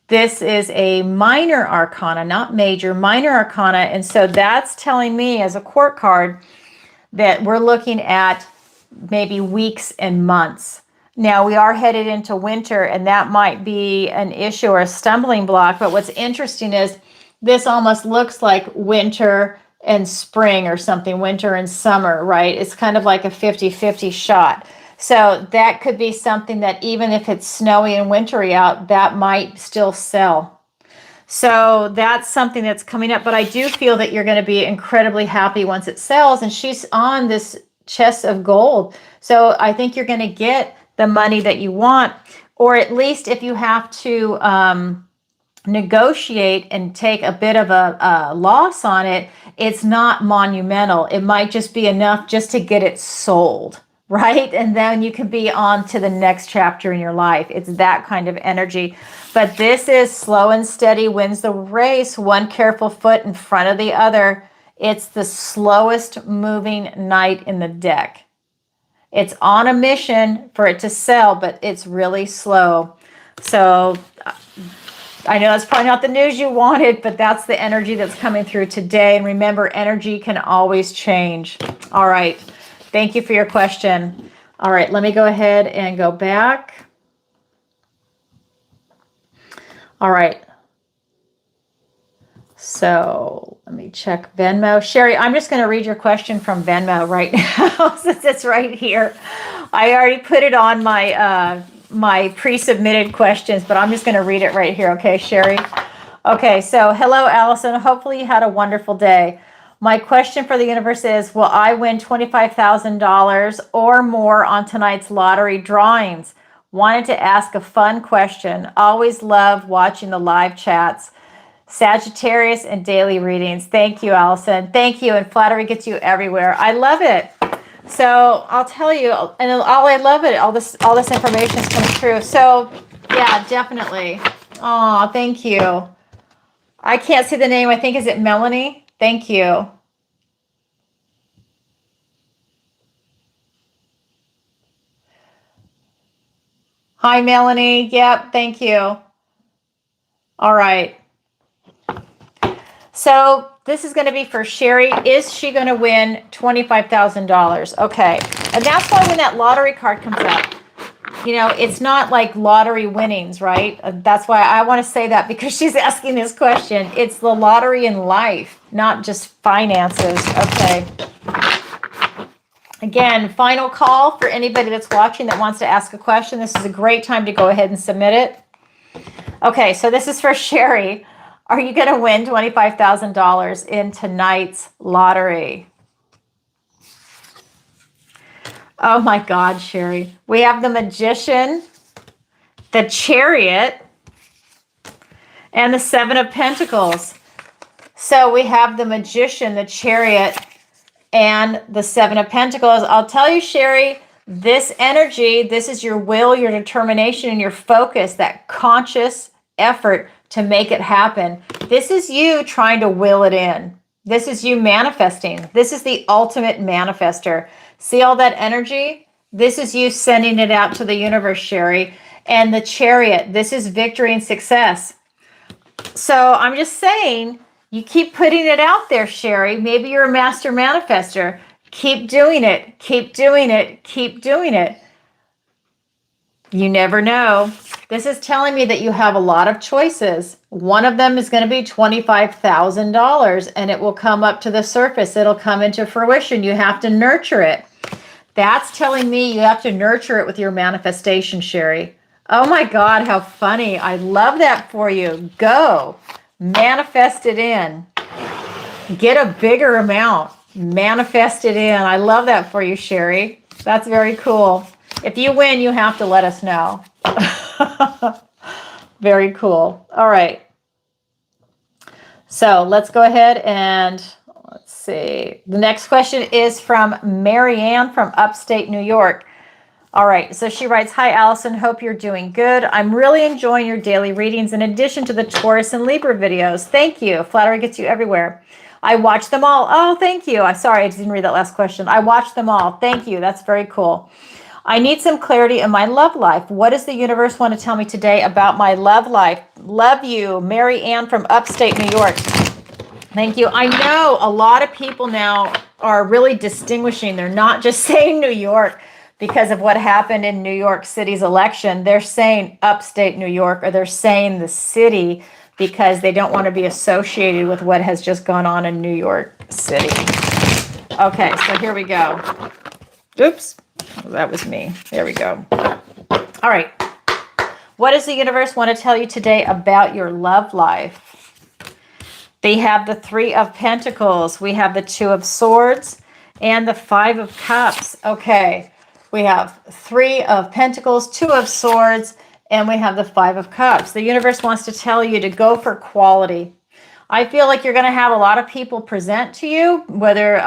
This is a minor arcana, not major, minor arcana. And so that's telling me as a court card that we're looking at maybe weeks and months. Now, we are headed into winter, and that might be an issue or a stumbling block. But what's interesting is this almost looks like winter and spring or something, winter and summer, right? It's kind of like a 50-50 shot. So that could be something that even if it's snowy and wintry out, that might still sell. So that's something that's coming up. But I do feel that you're going to be incredibly happy once it sells. And she's on this chest of gold. So I think you're going to get the money that you want. Or at least if you have to negotiate and take a bit of a loss on it, it's not monumental. It might just be enough just to get it sold, right? And then you can be on to the next chapter in your life. It's that kind of energy. But this is slow and steady wins the race, one careful foot in front of the other. It's the slowest moving knight in the deck. It's on a mission for it to sell, but it's really slow. So I know that's probably not the news you wanted, but that's the energy that's coming through today. And remember, energy can always change. All right. Thank you for your question. All right. Let me go ahead and go back. All right. So let me check Venmo. Sherry, I'm just going to read your question from Venmo right now since it's right here. I already put it on my my pre-submitted questions, but I'm just going to read it right here. Okay, Sherry. Okay, so hello, Allison. Hopefully you had a wonderful day. My question for the universe is, will I win $25,000 or more on tonight's lottery drawings? Wanted to ask a fun question. Always love watching the live chats. Sagittarius and daily readings. Thank you, Allison. Thank you. And flattery gets you everywhere. I love it. So I'll tell you, and I love it. All this information is coming through. So yeah, definitely. Oh, thank you. I can't see the name. I think, is it Melanie? Thank you. Hi, Melanie. Yep. Thank you. All right. So this is going to be for Sherry. Is she going to win $25,000? Okay. And that's why when that lottery card comes up, you know, it's not like lottery winnings, right? That's why I want to say that, because she's asking this question. It's the lottery in life, not just finances. Okay. Again, final call for anybody that's watching that wants to ask a question. This is a great time to go ahead and submit it. Okay, so this is for Sherry. Are you going to win $25,000 in tonight's lottery? Oh my God, Sherry. We have the Magician, the Chariot, and the Seven of Pentacles. So we have the Magician, the Chariot, and the Seven of Pentacles. I'll tell you, Sherry, this energy, this is your will, your determination, and your focus, that conscious effort to make it happen. This is you trying to will it in. This is you manifesting. This is the ultimate manifester. See all that energy? This is you sending it out to the universe, Sherry. And the Chariot, this is victory and success. So I'm just saying, you keep putting it out there, Sherry. Maybe you're a master manifester. Keep doing it. Keep doing it. Keep doing it. You never know. This is telling me that you have a lot of choices. One of them is going to be $25,000, and it will come up to the surface. It'll come into fruition. You have to nurture it. That's telling me you have to nurture it with your manifestation, Sherry. Oh my God, how funny. I love that for you. Go. Manifest it in. Get a bigger amount. Manifest it in. I love that for you, Sherry. That's very cool. If you win, you have to let us know. Very cool. All right. So let's go ahead and let's see. The next question is from Marianne from upstate New York. All right. So she writes, hi, Allison. Hope you're doing good. I'm really enjoying your daily readings in addition to the Taurus and Libra videos. Thank you. Flattery gets you everywhere. I watch them all. Oh, thank you. I'm sorry. I didn't read that last question. I watch them all. Thank you. That's very cool. I need some clarity in my love life. What does the universe want to tell me today about my love life? Love you, Mary Ann from upstate New York. Thank you. I know a lot of people now are really distinguishing. They're not just saying New York because of what happened in New York City's election. They're saying upstate New York, or they're saying the city because they don't want to be associated with what has just gone on in New York City. Okay, so here we go. Oops. That was me. There we go. All right. What does the universe want to tell you today about your love life? They have the Three of Pentacles. We have the Two of Swords and the Five of Cups. Okay. We have Three of Pentacles, Two of Swords, and we have the Five of Cups. The universe wants to tell you to go for quality. I feel like you're going to have a lot of people present to you, whether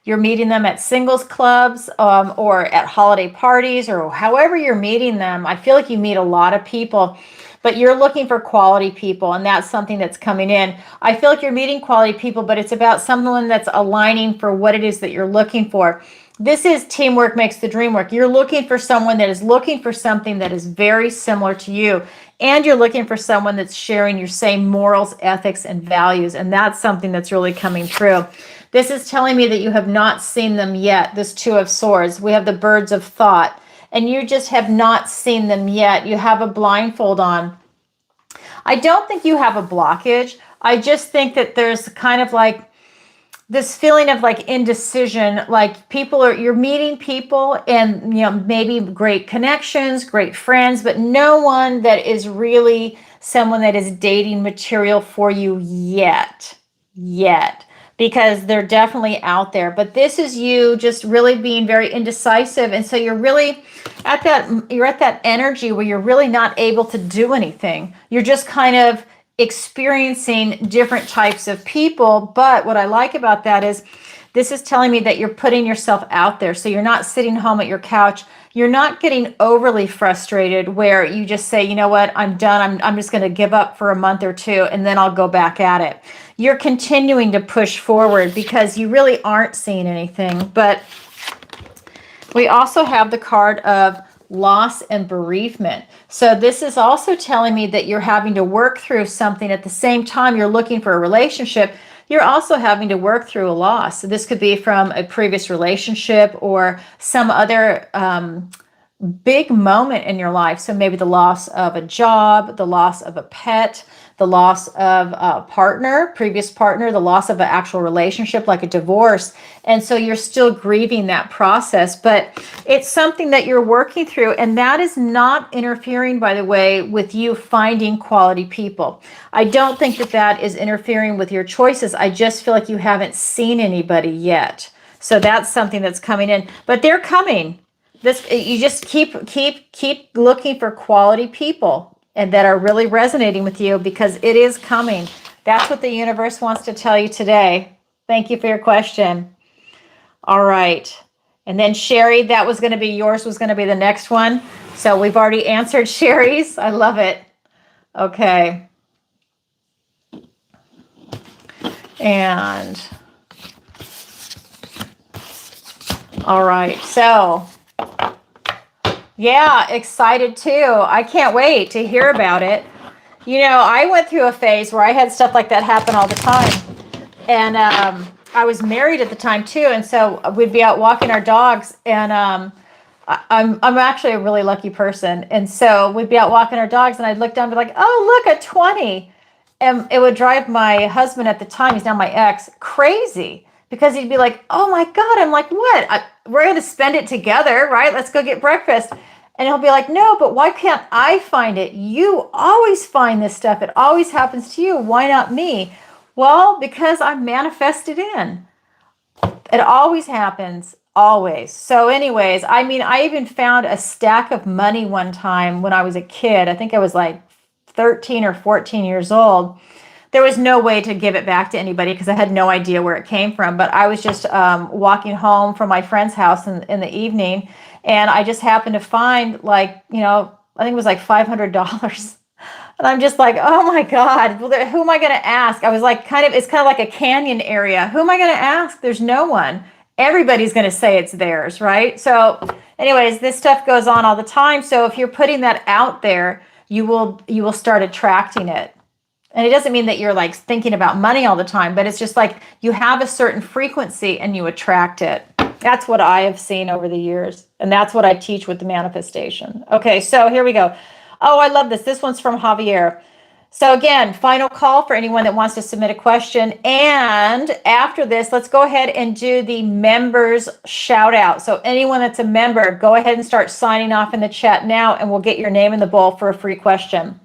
you're meeting them at singles clubs or at holiday parties or however you're meeting them. I feel like you meet a lot of people, but you're looking for quality people, and that's something that's coming in. I feel like you're meeting quality people, but it's about someone that's aligning for what it is that you're looking for. This is teamwork makes the dream work. You're looking for someone that is looking for something that is very similar to you. And you're looking for someone that's sharing your same morals, ethics, and values. And that's something that's really coming through. This is telling me that you have not seen them yet, this Two of Swords. We have the Birds of Thought. And you just have not seen them yet. You have a blindfold on. I don't think you have a blockage. I just think that there's kind of like this feeling of like indecision, like you're meeting people and, maybe great connections, great friends, but no one that is really someone that is dating material for you yet, because they're definitely out there. But this is you just really being very indecisive. And so you're really at that energy where you're really not able to do anything. You're just kind of experiencing different types of people. But what I like about that is this is telling me that you're putting yourself out there. So you're not sitting home at your couch. You're not getting overly frustrated where you just say, you know what, I'm done. I'm just going to give up for a month or two and then I'll go back at it. You're continuing to push forward because you really aren't seeing anything. But we also have the card of loss and bereavement. So this is also telling me that you're having to work through something at the same time you're looking for a relationship. You're also having to work through a loss. So this could be from a previous relationship or some other big moment in your life. So maybe the loss of a job, the loss of a pet, the loss of a partner, previous partner, the loss of an actual relationship like a divorce. And so you're still grieving that process, but it's something that you're working through. And that is not interfering, by the way, with you finding quality people. I don't think that is interfering with your choices. I just feel like you haven't seen anybody yet. So that's something that's coming in, but they're coming. You just keep looking for quality people and that are really resonating with you because it is coming. That's what the universe wants to tell you today. Thank you for your question. All right. And then Sherry, that was going to be yours, was going to be the next one. So we've already answered Sherry's. I love it. Okay. And all right. So yeah, excited too. I can't wait to hear about it. I went through a phase where I had stuff like that happen all the time. And I was married at the time too. And so we'd be out walking our dogs. And I'm actually a really lucky person. And so we'd be out walking our dogs and I'd look down and be like, oh, look, a 20. And it would drive my husband at the time, he's now my ex, crazy. Because he'd be like, oh my God. I'm like, what? We're going to spend it together, right? Let's go get breakfast. And he'll be like, no, but why can't I find it? You always find this stuff. It always happens to you. Why not me? Well, because I'm manifested in. It always happens, always. So anyways, I even found a stack of money one time when I was a kid. I think I was like 13 or 14 years old. There was no way to give it back to anybody because I had no idea where it came from. But I was just walking home from my friend's house in the evening. And I just happened to find I think it was like $500. And I'm just like, oh my God, well, who am I going to ask? I was like, it's kind of like a canyon area. Who am I going to ask? There's no one. Everybody's going to say it's theirs, right? So anyways, this stuff goes on all the time. So if you're putting that out there, you will start attracting it. And it doesn't mean that you're like thinking about money all the time, but it's just like you have a certain frequency and you attract it. That's what I have seen over the years. And that's what I teach with the manifestation. Okay, so here we go. Oh, I love this. This one's from Javier. So again, final call for anyone that wants to submit a question. And after this, let's go ahead and do the members shout out. So anyone that's a member, go ahead and start signing off in the chat now, and we'll get your name in the bowl for a free question.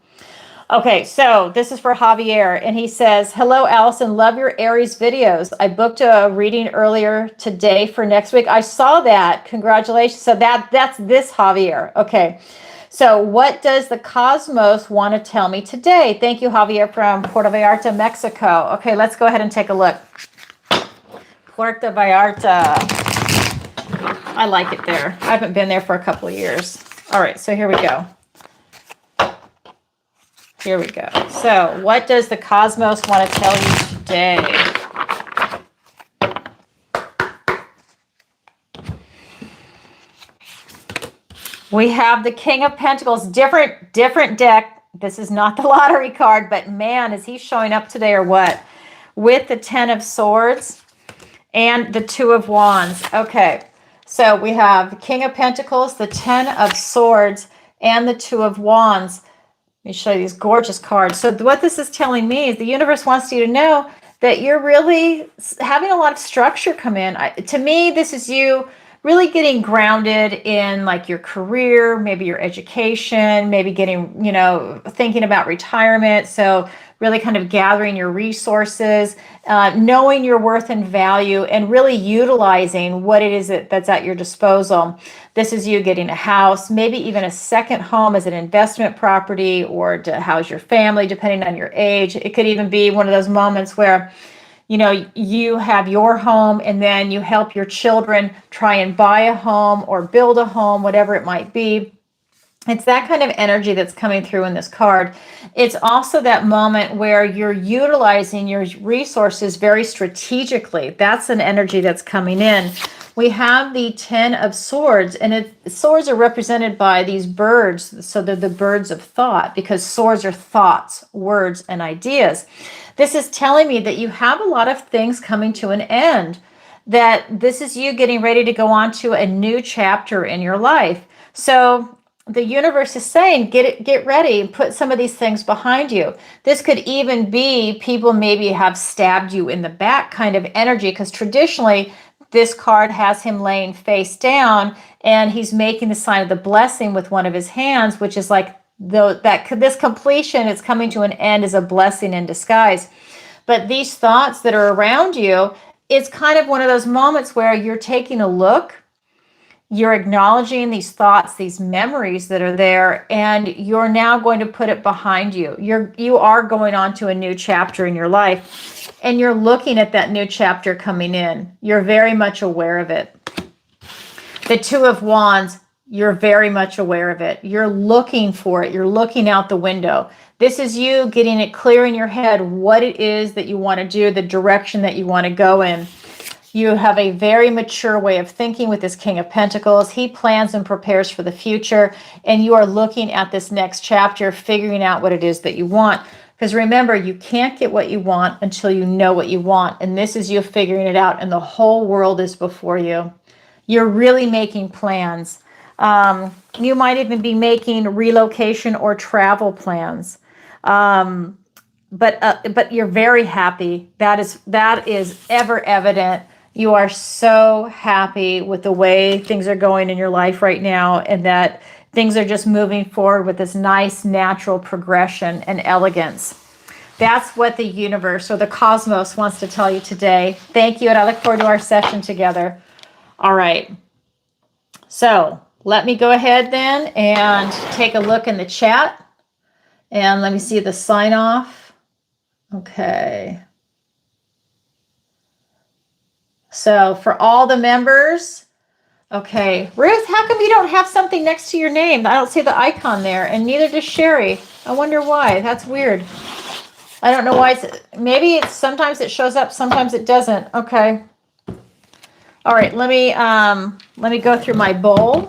Okay, so this is for Javier, and he says, hello, Allison, love your Aries videos. I booked a reading earlier today for next week. I saw that. Congratulations. So that's this Javier. Okay, so what does the cosmos want to tell me today? Thank you, Javier from Puerto Vallarta, Mexico. Okay, let's go ahead and take a look. Puerto Vallarta. I like it there. I haven't been there for a couple of years. All right, so here we go. Here we go. So what does the cosmos want to tell you today? We have the King of Pentacles, different deck. This is not the lottery card, but man, is he showing up today or what? With the 10 of Swords and the 2 of Wands. Okay, so we have the King of Pentacles, the 10 of Swords, and the 2 of Wands. Let me show you these gorgeous cards. So what this is telling me is the universe wants you to know that you're really having a lot of structure come in. To me, this is you really getting grounded in like your career, maybe your education, maybe getting, thinking about retirement. So really kind of gathering your resources, knowing your worth and value, and really utilizing what it is that's at your disposal. This is you getting a house, maybe even a second home as an investment property, or to house your family, depending on your age. It could even be one of those moments where you have your home and then you help your children try and buy a home or build a home, whatever it might be. It's that kind of energy that's coming through in this card. It's also that moment where you're utilizing your resources very strategically. That's an energy that's coming in. We have the 10 of Swords, and swords are represented by these birds. So they're the birds of thought, because swords are thoughts, words, and ideas. This is telling me that you have a lot of things coming to an end, that this is you getting ready to go on to a new chapter in your life. So the universe is saying, get ready, put some of these things behind you. This could even be people maybe have stabbed you in the back kind of energy, because traditionally this card has him laying face down and he's making the sign of the blessing with one of his hands, which is like this completion is coming to an end, is a blessing in disguise. But these thoughts that are around you, it's kind of one of those moments where you're taking a look, you're acknowledging these thoughts, these memories that are there, and you're now going to put it behind you. You are going on to a new chapter in your life, and you're looking at that new chapter coming in. You're very much aware of it. The 2 of Wands, you're very much aware of it. You're looking for it. You're looking out the window. This is you getting it clear in your head what it is that you want to do, the direction that you want to go in. You have a very mature way of thinking with this King of Pentacles. He plans and prepares for the future, and you are looking at this next chapter, figuring out what it is that you want. Because remember, you can't get what you want until you know what you want, and this is you figuring it out, and the whole world is before you. You're really making plans. You might even be making relocation or travel plans. But you're very happy. That is ever evident. You are so happy with the way things are going in your life right now, and that things are just moving forward with this nice natural progression and elegance. That's what the universe or the cosmos wants to tell you today. Thank you, and I look forward to our session together. All right. So let me go ahead then and take a look in the chat. And let me see the sign off. Okay. So for all the members, okay. Ruth, how come you don't have something next to your name? I don't see the icon there, and neither does Sherry. I wonder why. That's weird. I don't know why. Maybe sometimes it shows up, sometimes it doesn't. Okay. All right, let me go through my bowl.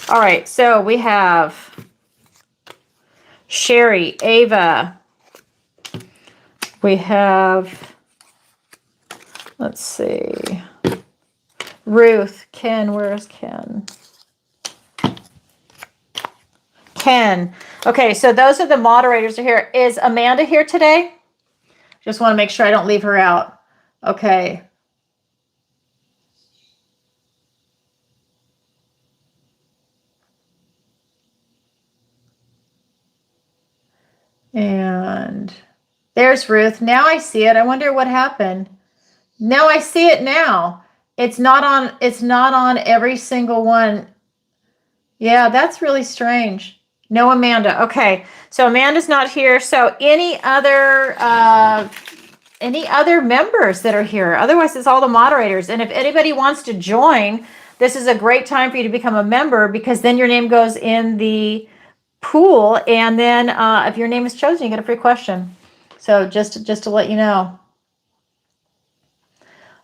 All right, so we have Sherry, Ava. We have, let's see, Ruth, Ken, where's Ken? Ken. Okay, so those are the moderators are here. Is Amanda here today? Just want to make sure I don't leave her out. Okay. And there's Ruth. Now I see it. I wonder what happened. Now I see it now. It's not on every single one. Yeah, that's really strange. No Amanda. Okay. So Amanda's not here. So any other members that are here? Otherwise, it's all the moderators. And if anybody wants to join, this is a great time for you to become a member, because then your name goes in the pool, and then if your name is chosen, you get a free question. So just to let you know.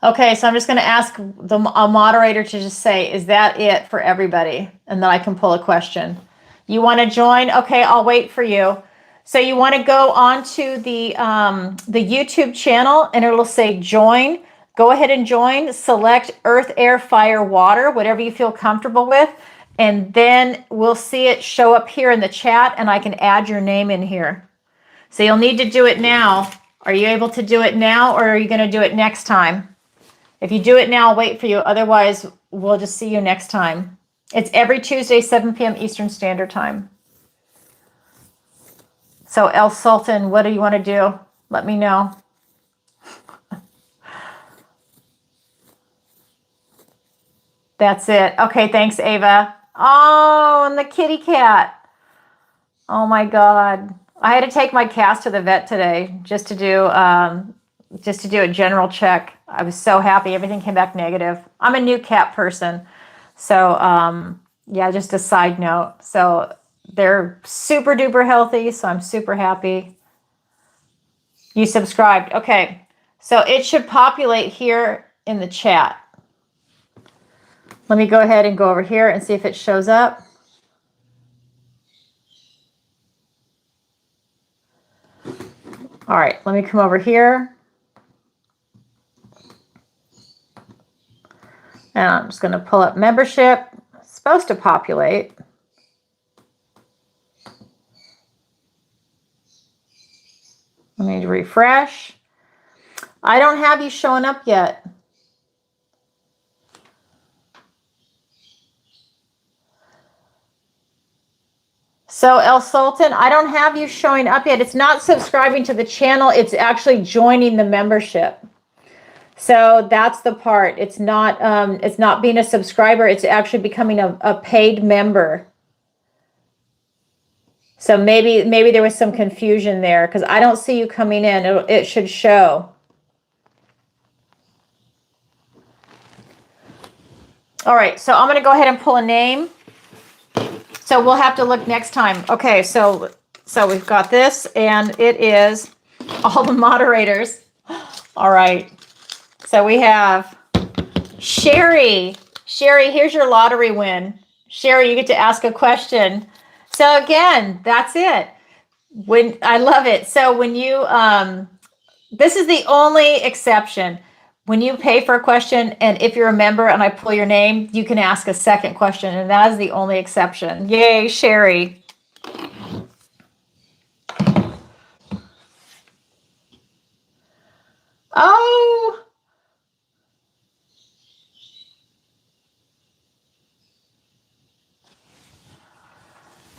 Okay, so I'm just going to ask a moderator to just say, is that it for everybody? And then I can pull a question. You want to join? Okay, I'll wait for you. So you want to go onto the YouTube channel, and it'll say join. Go ahead and join. Select earth, air, fire, water, whatever you feel comfortable with. And then we'll see it show up here in the chat, and I can add your name in here. So you'll need to do it now. Are you able to do it now, or are you going to do it next time? If you do it now, I'll wait for you. Otherwise, we'll just see you next time. It's every Tuesday, 7 p.m. Eastern Standard Time. So El Sultan, what do you want to do? Let me know. That's it. Okay, thanks, Ava. Oh, and the kitty cat. Oh my God. I had to take my cats to the vet today just to do a general check. I was so happy. Everything came back negative. I'm a new cat person. So yeah, just a side note. So they're super duper healthy. So I'm super happy. You subscribed. Okay. So it should populate here in the chat. Let me go ahead and go over here and see if it shows up. All right, let me come over here. And I'm just going to pull up membership. It's supposed to populate. Let me refresh. I don't have you showing up yet. So El Sultan, I don't have you showing up yet. It's not subscribing to the channel. It's actually joining the membership. So that's the part. It's not being a subscriber. It's actually becoming a paid member. So maybe there was some confusion there, because I don't see you coming in. It should show. All right, so I'm going to go ahead and pull a name. So we'll have to look next time. Okay, so we've got this, and it is all the moderators. All right. So we have Sherry. Sherry, here's your lottery win. Sherry, you get to ask a question. So again, that's it. I love it. So when you, this is the only exception. When you pay for a question, and if you're a member and I pull your name, you can ask a second question, and that is the only exception. Yay, Sherry. Oh.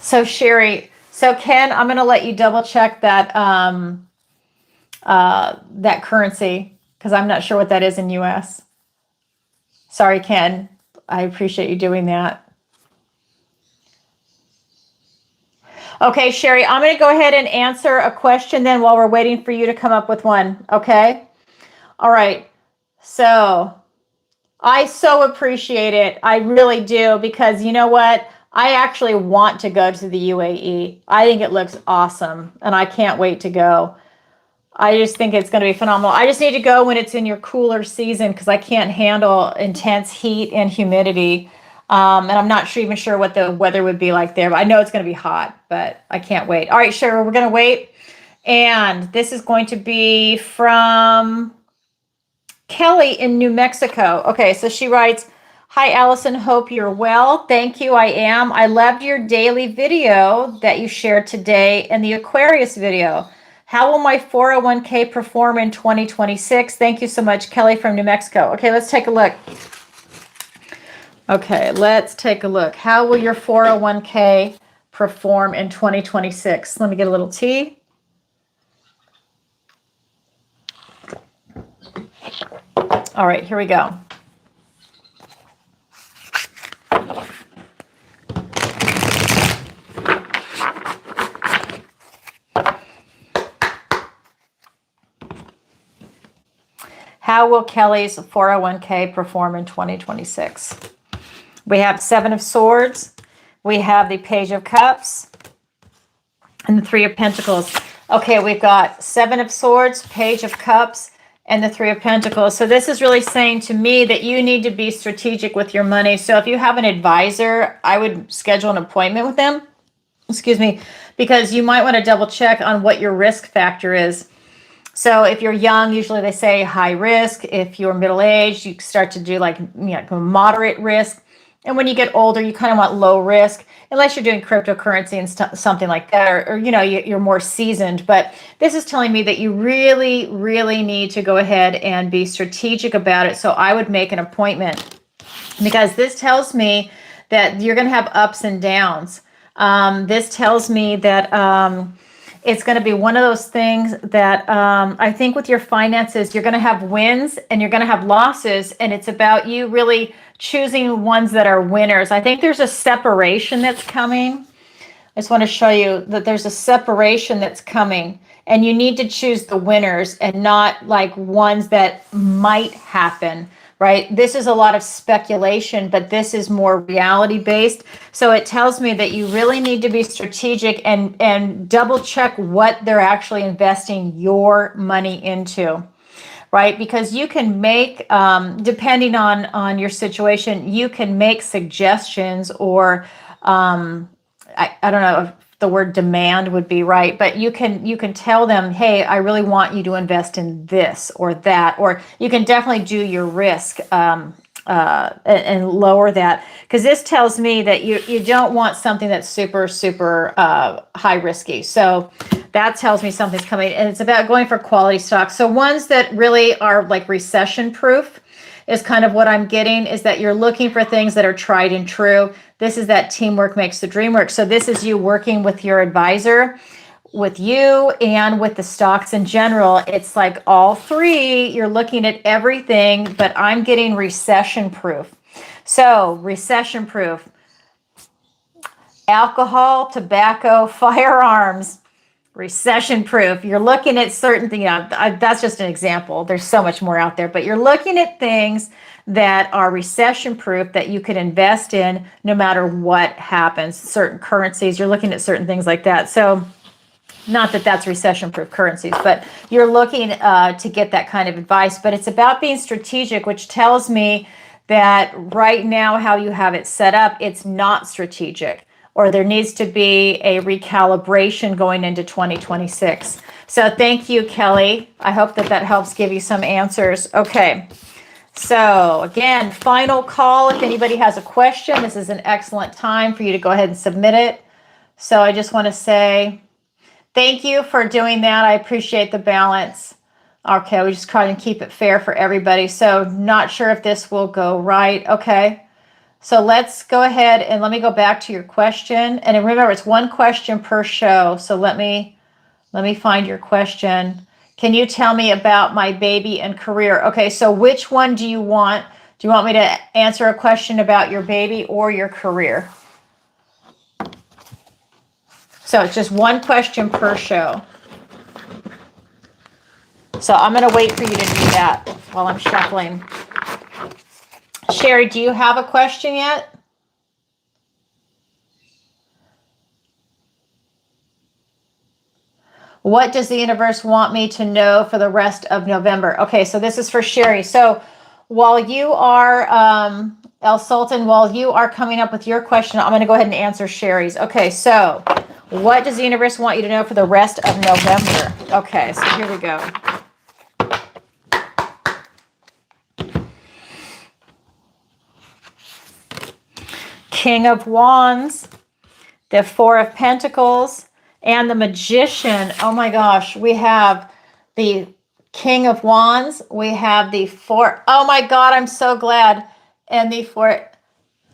So Sherry, so Ken, I'm going to let you double check that that currency, because I'm not sure what that is in US. Sorry, Ken. I appreciate you doing that. Okay, Sherry, I'm going to go ahead and answer a question then while we're waiting for you to come up with one. Okay. All right. So I so appreciate it. I really do, because you know what? I actually want to go to the UAE. I think it looks awesome, and I can't wait to go. I just think it's going to be phenomenal. I just need to go when it's in your cooler season, because I can't handle intense heat and humidity. And I'm not even sure what the weather would be like there, but I know it's going to be hot, but I can't wait. All right, Cheryl, we're going to wait. And this is going to be from Kelly in New Mexico. Okay, so she writes, Hi, Allison. Hope you're well. Thank you. I am. I loved your daily video that you shared today and the Aquarius video. How will my 401k perform in 2026? Thank you so much, Kelly from New Mexico. Okay, let's take a look. Okay, let's take a look. How will your 401k perform in 2026? Let me get a little tea. All right, here we go. How will Kelly's 401k perform in 2026? We have 7 of Swords. We have the Page of Cups and the 3 of Pentacles. Okay, we've got 7 of Swords, Page of Cups, and the 3 of Pentacles. So this is really saying to me that you need to be strategic with your money. So if you have an advisor, I would schedule an appointment with them, excuse me, because you might want to double check on what your risk factor is. So if you're young, usually they say high risk. If you're middle-aged, you start to do like moderate risk. And when you get older, you kind of want low risk, unless you're doing cryptocurrency and something like that, or you're more seasoned. But this is telling me that you really, really need to go ahead and be strategic about it. So I would make an appointment, because this tells me that you're going to have ups and downs. This tells me that it's going to be one of those things that I think with your finances, you're going to have wins and you're going to have losses. And it's about you really choosing ones that are winners. I think there's a separation that's coming. I just want to show you that there's a separation that's coming. And you need to choose the winners and not like ones that might happen. Right? This is a lot of speculation, but this is more reality based. So it tells me that you really need to be strategic and double check what they're actually investing your money into, right? Because you can make, depending on your situation, you can make suggestions or I don't know if the word demand would be right, but you can tell them, hey, I really want you to invest in this or that, or you can definitely do your risk and lower that, because this tells me that you don't want something that's super high risky. So that tells me something's coming, and it's about going for quality stocks. So ones that really are like recession proof is kind of what I'm getting, is that you're looking for things that are tried and true. This is that teamwork makes the dream work. So this is you working with your advisor, with you, and with the stocks in general. It's like all three, you're looking at everything, but I'm getting recession proof. So recession proof, alcohol, tobacco, firearms, recession proof. You're looking at certain things, that's just an example. There's so much more out there, but you're looking at things that are recession proof that you could invest in no matter what happens. Certain currencies, you're looking at certain things like that. So not that that's recession proof currencies, but you're looking to get that kind of advice. But it's about being strategic, which tells me that right now how you have it set up, it's not strategic, or there needs to be a recalibration going into 2026. So thank you, Kelly. I hope that helps give you some answers. Okay. So again, final call. If anybody has a question, this is an excellent time for you to go ahead and submit it. So I just want to say thank you for doing that. I appreciate the balance. Okay, we just try and keep it fair for everybody. So not sure if this will go right. Okay. So let's go ahead and let me go back to your question. And remember, it's one question per show. So let me find your question. Can you tell me about my baby and career? Okay, so which one do you want? Do you want me to answer a question about your baby or your career? So it's just one question per show. So I'm going to wait for you to do that while I'm shuffling. Sherry, do you have a question yet? What does the universe want me to know for the rest of November? Okay, so this is for Sherry. So while you are, El Sultan, while you are coming up with your question, I'm going to go ahead and answer Sherry's. Okay, so what does the universe want you to know for the rest of November? Okay, so here we go. King of Wands, the Four of Pentacles, and the Magician. Oh my gosh, we have the King of Wands. We have the Four. Oh my God, I'm so glad. And the Four.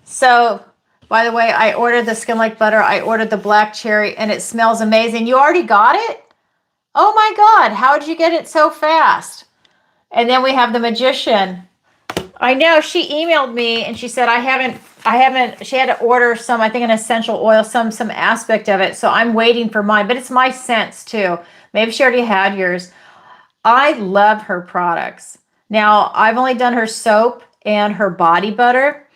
So, by the way, I ordered the Skin Like Butter. I ordered the black cherry, and it smells amazing. You already got it? Oh my God, how did you get it so fast? And then we have the Magician. I know, she emailed me and she said I haven't, she had to order some, I think an essential oil, some aspect of it. So I'm waiting for mine, but it's my scents too. Maybe she already had yours. I love her products. Now, I've only done her soap and her body butter.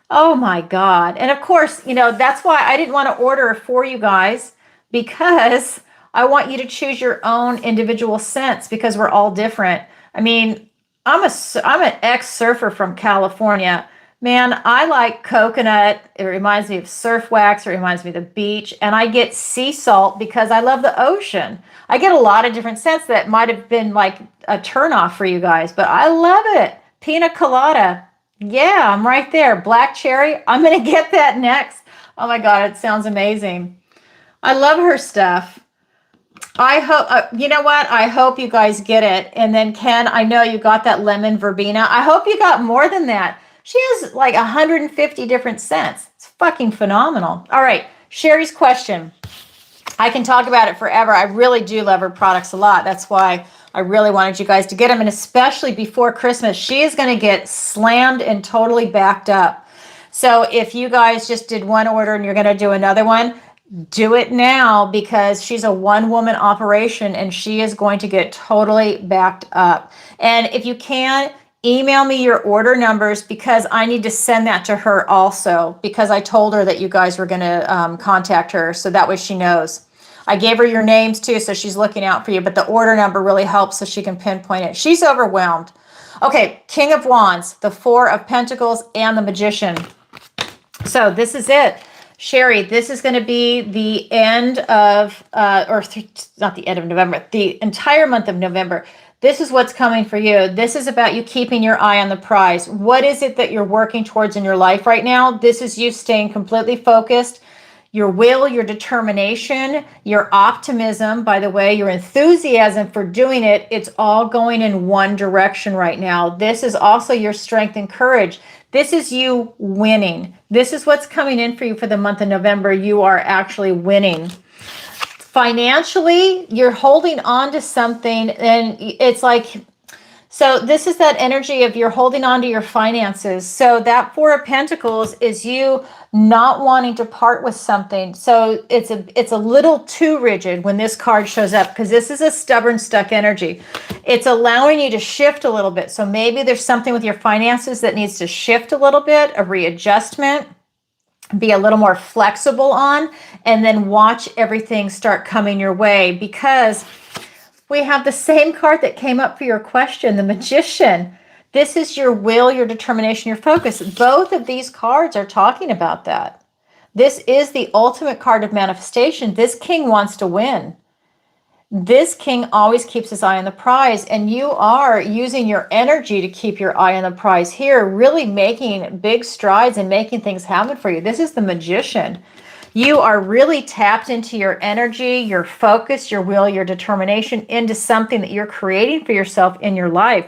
Oh my God. And of course, you know, that's why I didn't want to order for you guys, because I want you to choose your own individual scents, because we're all different. I mean, I'm an ex-surfer from California. Man, I like coconut. It reminds me of surf wax. It reminds me of the beach. And I get sea salt because I love the ocean. I get a lot of different scents that might have been like a turnoff for you guys, but I love it. Pina colada. Yeah, I'm right there. Black cherry. I'm going to get that next. Oh my God, it sounds amazing. I love her stuff. I hope, you know what? I hope you guys get it. And then Ken, I know you got that lemon verbena. I hope you got more than that. She has like 150 different scents. It's fucking phenomenal. All right, Sherry's question. I can talk about it forever. I really do love her products a lot. That's why I really wanted you guys to get them. And especially before Christmas, she is going to get slammed and totally backed up. So if you guys just did one order and you're going to do another one, do it now, because she's a one-woman operation and she is going to get totally backed up. And if you can, email me your order numbers, because I need to send that to her also, because I told her that you guys were going to contact her, so that way she knows. I gave her your names too, so she's looking out for you, but the order number really helps so she can pinpoint it. She's overwhelmed. Okay, King of Wands, the Four of Pentacles, and the Magician. So this is it. Sherry, this is going to be the end of, not the end of November, the entire month of November. This is what's coming for you. This is about you keeping your eye on the prize. What is it that you're working towards in your life right now? This is you staying completely focused. Your will, your determination, your optimism, by the way, your enthusiasm for doing it, it's all going in one direction right now. This is also your strength and courage. This is you winning. This is what's coming in for you for the month of November. You are actually winning. Financially, you're holding on to something, and it's like, so this is that energy of you're holding on to your finances. So that Four of Pentacles is you not wanting to part with something. So it's a little too rigid when this card shows up, because this is a stubborn, stuck energy. It's allowing you to shift a little bit. So maybe there's something with your finances that needs to shift a little bit, a readjustment, be a little more flexible on, and then watch everything start coming your way, because we have the same card that came up for your question, the Magician. This is your will, your determination, your focus. Both of these cards are talking about that. This is the ultimate card of manifestation. This king wants to win. This king always keeps his eye on the prize, and you are using your energy to keep your eye on the prize here, really making big strides and making things happen for you. This is the Magician. You are really tapped into your energy, your focus, your will, your determination into something that you're creating for yourself in your life.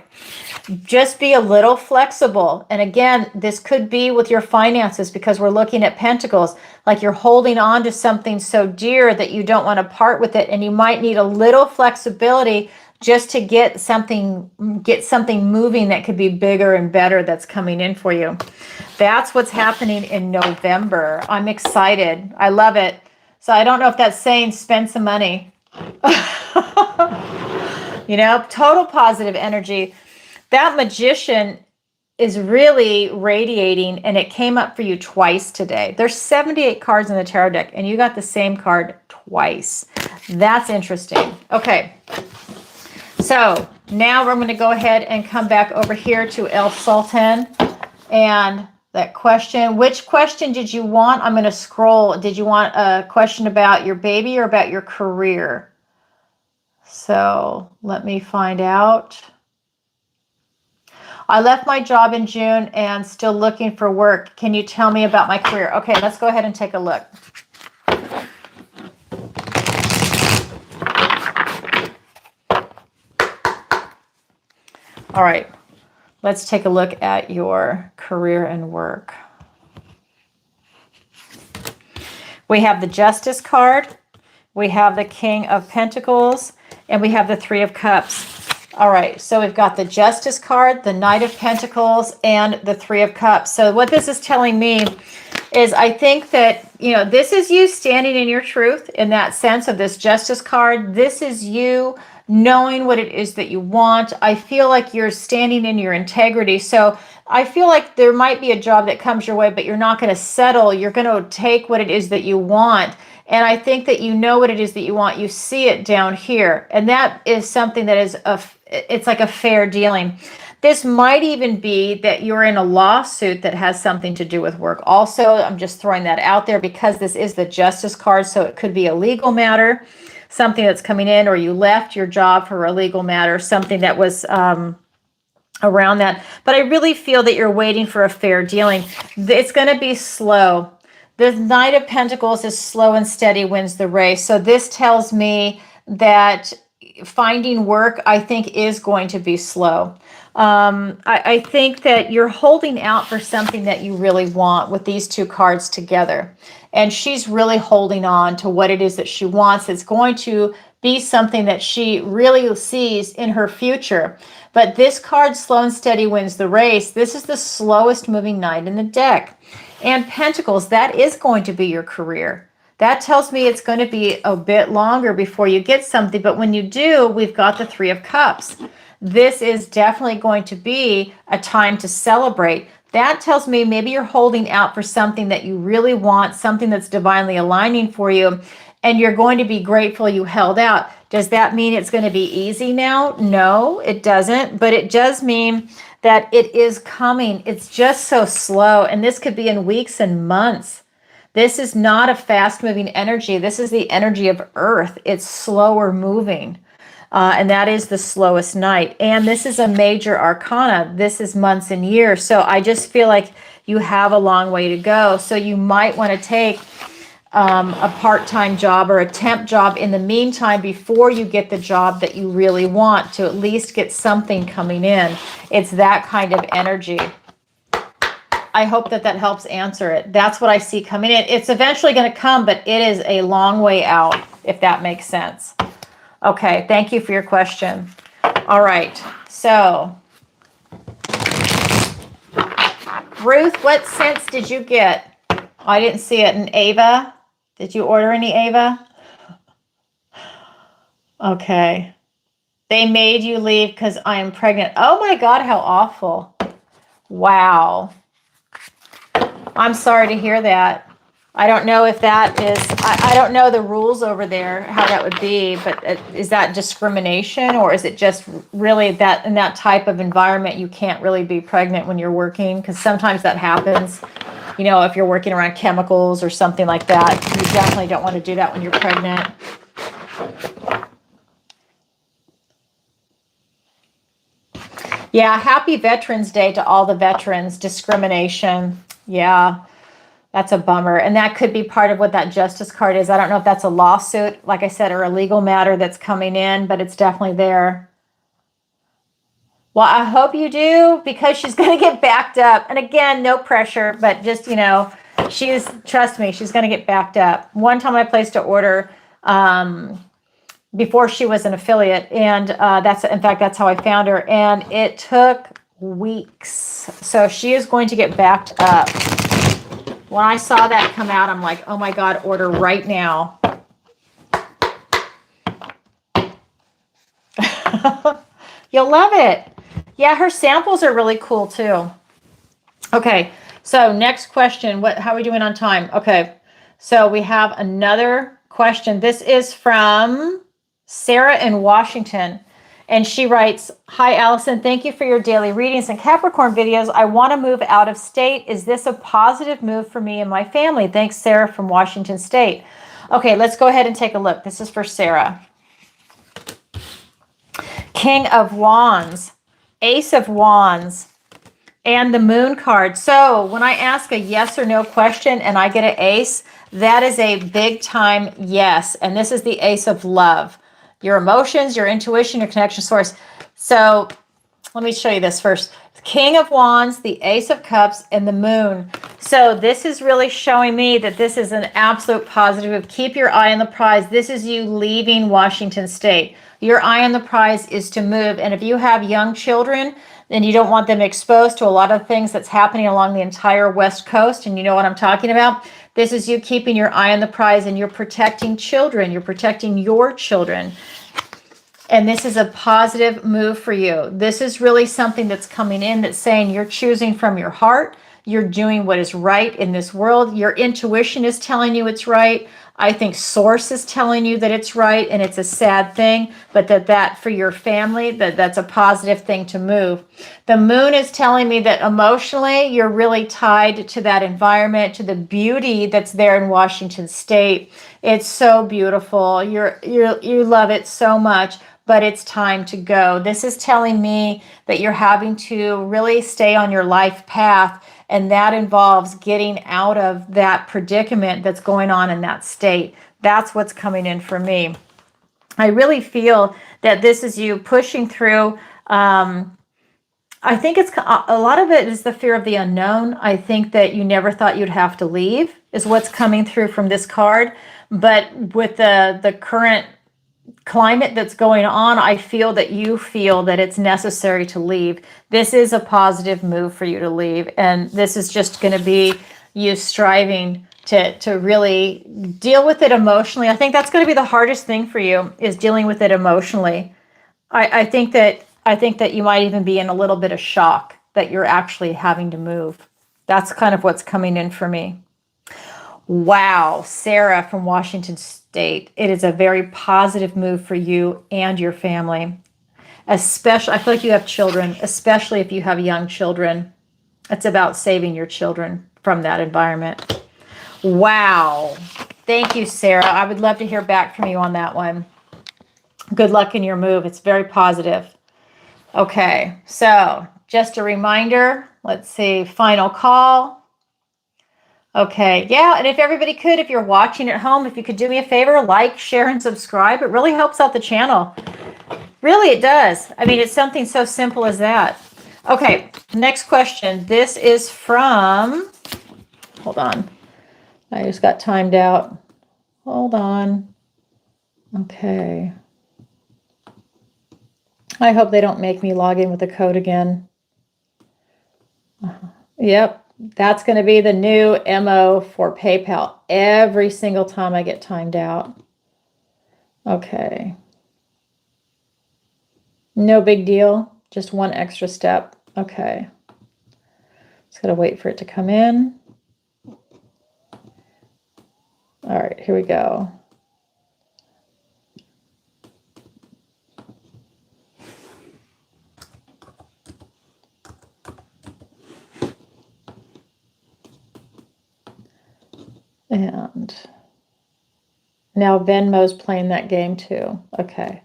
Just be a little flexible. And again, this could be with your finances, because we're looking at Pentacles, like you're holding on to something so dear that you don't want to part with it. And you might need a little flexibility just to get something moving that could be bigger and better that's coming in for you. That's what's happening in November. I'm excited. I love it. So I don't know if that's saying spend some money. You know, total positive energy. That Magician is really radiating, and it came up for you twice today. There's 78 cards in the tarot deck, and you got the same card twice. That's interesting. Okay. So now we're going to go ahead and come back over here to El Sultan, and that question. Which question did you want? I'm going to scroll. Did you want a question about your baby or about your career? So let me find out. I left my job in June and still looking for work. Can you tell me about my career? Okay, let's go ahead and take a look. All right, let's take a look at your career and work. We have the Justice card, we have the King of Pentacles, and we have the Three of Cups. All right, so we've got the Justice card, the Knight of Pentacles, and the Three of Cups. So what this is telling me is I think that, you know, this is you standing in your truth in that sense of this Justice card. This is you knowing what it is that you want. I feel like you're standing in your integrity. So I feel like there might be a job that comes your way, but you're not going to settle. You're going to take what it is that you want. And I think that you know what it is that you want. You see it down here. And that is something that is, it's like a fair dealing. This might even be that you're in a lawsuit that has something to do with work. Also, I'm just throwing that out there because this is the Justice card. So it could be a legal matter, something that's coming in, or you left your job for a legal matter, something that was around that. But I really feel that you're waiting for a fair dealing. It's going to be slow. The Knight of Pentacles is slow and steady wins the race. So this tells me that finding work, I think, is going to be slow. I think that you're holding out for something that you really want with these two cards together. And she's really holding on to what it is that she wants. It's going to be something that she really sees in her future. But this card, slow and steady wins the race. This is the slowest moving knight in the deck. And Pentacles, that is going to be your career. That tells me it's going to be a bit longer before you get something. But when you do, we've got the Three of Cups. This is definitely going to be a time to celebrate. That tells me maybe you're holding out for something that you really want, something that's divinely aligning for you, and you're going to be grateful you held out. Does that mean it's going to be easy now? No, it doesn't, but it does mean that it is coming. It's just so slow, and this could be in weeks and months. This is not a fast-moving energy. This is the energy of Earth. It's slower moving. And that is the slowest night. And this is a major arcana. This is months and years. So I just feel like you have a long way to go. So you might want to take a part-time job or a temp job in the meantime before you get the job that you really want, to at least get something coming in. It's that kind of energy. I hope that that helps answer it. That's what I see coming in. It's eventually going to come, but it is a long way out, if that makes sense. Okay, thank you for your question. All right, so Ruth, what scents did you get? I didn't see it. And Ava, did you order any Ava? Okay. They made you leave because I am pregnant. Oh my God, how awful. Wow. I'm sorry to hear that. I don't know if that is, I don't know the rules over there, how that would be, but is that discrimination, or is it just really that in that type of environment you can't really be pregnant when you're working? Because sometimes that happens, you know, if you're working around chemicals or something like that, you definitely don't want to do that when you're pregnant. Yeah, happy Veterans Day to all the veterans. Discrimination. Yeah. That's a bummer. And that could be part of what that Justice card is. I don't know if that's a lawsuit, like I said, or a legal matter that's coming in, but it's definitely there. Well, I hope you do, because she's going to get backed up. And again, no pressure, but just, you know, trust me, she's going to get backed up. One time I placed an order before she was an affiliate. And in fact, that's how I found her. And it took weeks. So she is going to get backed up. When I saw that come out, I'm like, oh my God, order right now. You'll love it. Yeah, her samples are really cool too. Okay, so next question. How are we doing on time? Okay, so we have another question. This is from Sarah in Washington. And she writes, hi, Allison. Thank you for your daily readings and Capricorn videos. I want to move out of state. Is this a positive move for me and my family? Thanks, Sarah from Washington State. Okay, let's go ahead and take a look. This is for Sarah. King of Wands, Ace of Wands, and the moon card. So when I ask a yes or no question and I get an ace, that is a big time yes. And this is the ace of love. Your emotions, your intuition, your connection source. So let me show you this first. King of Wands, the Ace of Cups, and the Moon. So this is really showing me that this is an absolute positive. Keep your eye on the prize. This is you leaving Washington State. Your eye on the prize is to move. And if you have young children, then you don't want them exposed to a lot of things that's happening along the entire West Coast. And you know what I'm talking about. This is you keeping your eye on the prize, and you're protecting children. You're protecting your children. And this is a positive move for you. This is really something that's coming in that's saying you're choosing from your heart. You're doing what is right in this world. Your intuition is telling you it's right. I think source is telling you that it's right, and it's a sad thing, but that for your family, that's a positive thing to move. The moon is telling me that emotionally you're really tied to that environment, to the beauty that's there in Washington State. It's so beautiful. You love it so much, but it's time to go. This is telling me that you're having to really stay on your life path, and that involves getting out of that predicament that's going on in that state. That's what's coming in for me. I really feel that this is you pushing through. I think it's a lot of it is the fear of the unknown. I think that you never thought you'd have to leave is what's coming through from this card. But with the current climate that's going on, I feel that you feel that it's necessary to leave. This is a positive move for you to leave. And this is just going to be you striving to really deal with it emotionally. I think that's going to be the hardest thing for you, is dealing with it emotionally. I think that you might even be in a little bit of shock that you're actually having to move. That's kind of what's coming in for me. Wow, Sarah from Washington State. It is a very positive move for you and your family. Especially, I feel like you have children, especially if you have young children. It's about saving your children from that environment. Wow. Thank you, Sarah. I would love to hear back from you on that one. Good luck in your move. It's very positive. Okay, so just a reminder. Let's see, final call. Okay, yeah, and if everybody could, if you're watching at home, if you could do me a favor, like, share, and subscribe. It really helps out the channel. Really, it does. I mean, it's something so simple as that. Okay, next question. This is from, hold on. I just got timed out. Hold on. Okay. I hope they don't make me log in with the code again. Yep. That's going to be the new MO for PayPal every single time I get timed out. Okay. No big deal. Just one extra step. Okay. Just got to wait for it to come in. All right, here we go. And now Venmo's playing that game too. Okay.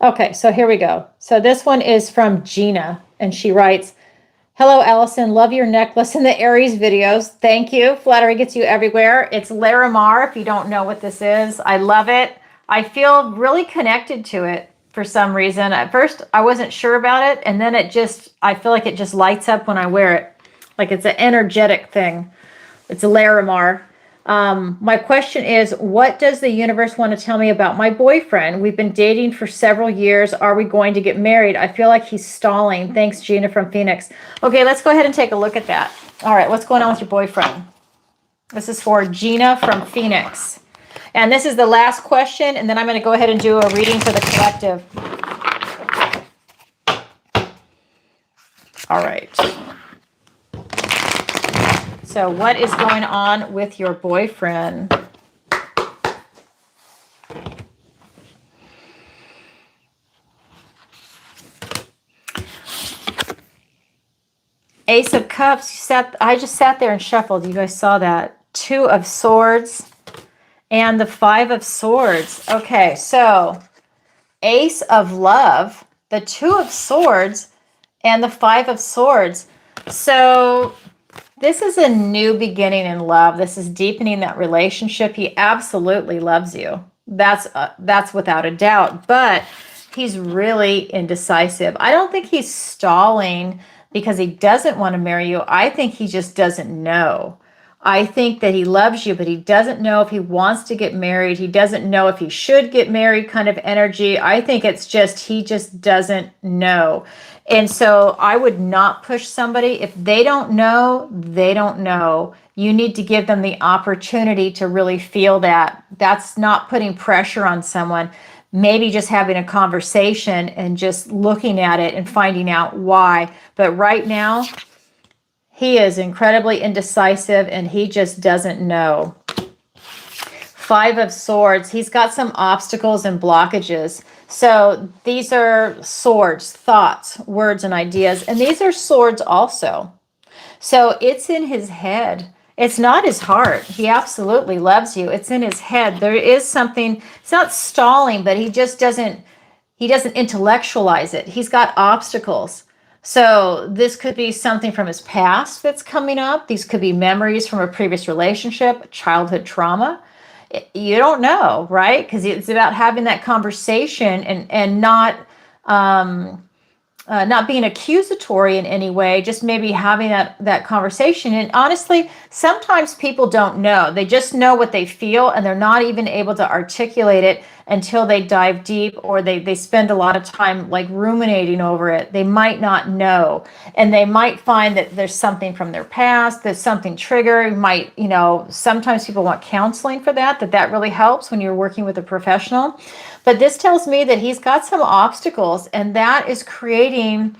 Okay, so here we go. So this one is from Gina, and she writes, "Hello, Allison. Love your necklace and the Aries videos. Thank you. Flattery gets you everywhere." It's Larimar, if you don't know what this is. I love it. I feel really connected to it for some reason. At first, I wasn't sure about it, and then I feel like it just lights up when I wear it. Like it's an energetic thing. It's a Larimar. My question is, what does the universe want to tell me about my boyfriend? We've been dating for several years. Are we going to get married? I feel like he's stalling. Thanks, Gina from Phoenix. Okay, let's go ahead and take a look at that. All right, what's going on with your boyfriend? This is for Gina from Phoenix. And this is the last question, and then I'm going to go ahead and do a reading for the collective. All right. So what is going on with your boyfriend? Ace of Cups. I just sat there and shuffled. You guys saw that. 2 of Swords and the 5 of Swords. Okay, so Ace of Love, the Two of Swords, and the Five of Swords. So this is a new beginning in love. This is deepening that relationship. He absolutely loves you. That's without a doubt. But he's really indecisive. I don't think he's stalling because he doesn't want to marry you. I think he just doesn't know. I think that he loves you, but he doesn't know if he wants to get married. He doesn't know if he should get married, kind of energy. I think it's just, he just doesn't know. And so I would not push somebody. If they don't know, they don't know. You need to give them the opportunity to really feel that. That's not putting pressure on someone. Maybe just having a conversation and just looking at it and finding out why. But right now, he is incredibly indecisive and he just doesn't know. Five of Swords, he's got some obstacles and blockages. So these are swords, thoughts, words, and ideas. And these are swords also. So it's in his head. It's not his heart. He absolutely loves you. It's in his head. There is something, it's not stalling, but he just doesn't, he doesn't intellectualize it. He's got obstacles. So this could be something from his past that's coming up. These could be memories from a previous relationship, childhood trauma. You don't know, right? Because it's about having that conversation and not being accusatory in any way, just maybe having that conversation. And honestly, sometimes people don't know. They just know what they feel and they're not even able to articulate it until they dive deep or they spend a lot of time like ruminating over it. They might not know. And they might find that there's something from their past, there's something triggered. Sometimes people want counseling for that really helps when you're working with a professional. But this tells me that he's got some obstacles and that is creating,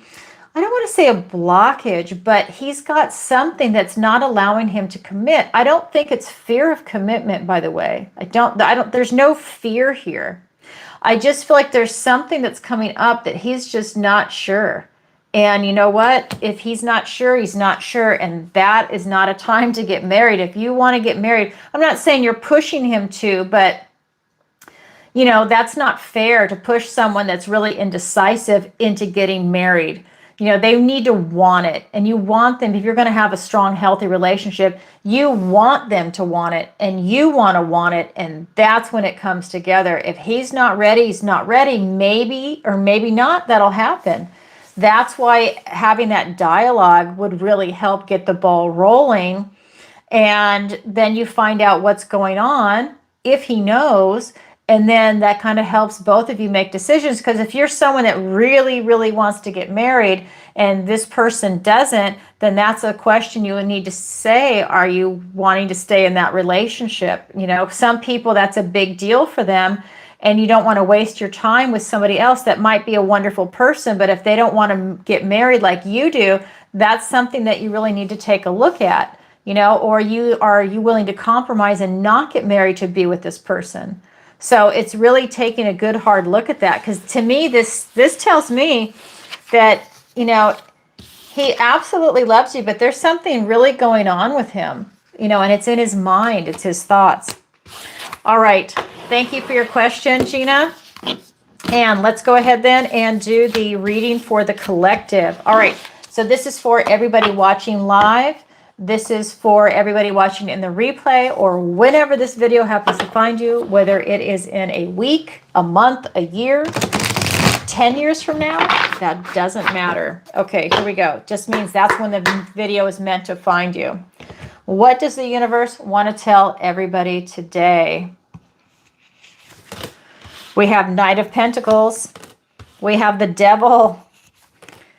I don't want to say a blockage, but he's got something that's not allowing him to commit. I don't think it's fear of commitment, by the way. There's no fear here. I just feel like there's something that's coming up that he's just not sure. And you know what? If he's not sure, he's not sure. And that is not a time to get married. If you want to get married, I'm not saying you're pushing him to, but that's not fair to push someone that's really indecisive into getting married. They need to want it. And you want them, if you're going to have a strong, healthy relationship, you want them to want it and you want to want it. And that's when it comes together. If he's not ready, he's not ready. Maybe or maybe not, that'll happen. That's why having that dialogue would really help get the ball rolling. And then you find out what's going on if he knows. And then that kind of helps both of you make decisions. Because if you're someone that really, really wants to get married and this person doesn't, then that's a question you would need to say, are you wanting to stay in that relationship? Some people, that's a big deal for them. And you don't want to waste your time with somebody else that might be a wonderful person. But if they don't want to get married like you do, that's something that you really need to take a look at. Or are you willing to compromise and not get married to be with this person? So it's really taking a good hard look at that, because to me, this tells me that, he absolutely loves you, but there's something really going on with him, and it's in his mind, it's his thoughts. All right. Thank you for your question, Gina. And let's go ahead then and do the reading for the collective. All right. So this is for everybody watching live. This is for everybody watching in the replay or whenever this video happens to find you, whether it is in a week, a month, a year, 10 years from now, that doesn't matter. Okay, here we go. Just means that's when the video is meant to find you. What does the universe want to tell everybody today? We have Knight of Pentacles. We have the Devil.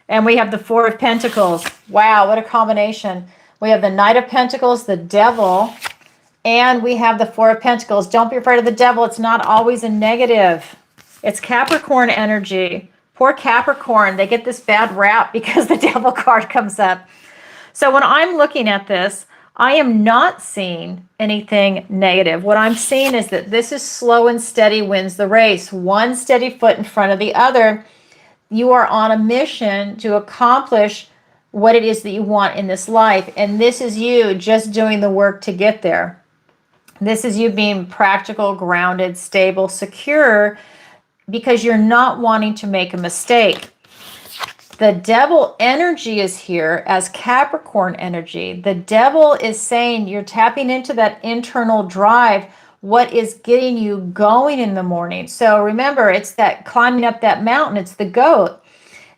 And we have the Four of Pentacles. Wow, what a combination. We have the Knight of Pentacles, the Devil, and we have the Four of Pentacles. Don't be afraid of the Devil. It's not always a negative. It's Capricorn energy. Poor Capricorn. They get this bad rap because the Devil card comes up. So when I'm looking at this, I am not seeing anything negative. What I'm seeing is that this is slow and steady wins the race. One steady foot in front of the other. You are on a mission to accomplish what it is that you want in this life. And this is you just doing the work to get there. This is you being practical, grounded, stable, secure, because you're not wanting to make a mistake. The devil energy is here as Capricorn energy. The devil is saying you're tapping into that internal drive, what is getting you going in the morning. So remember, it's that climbing up that mountain. It's the goat.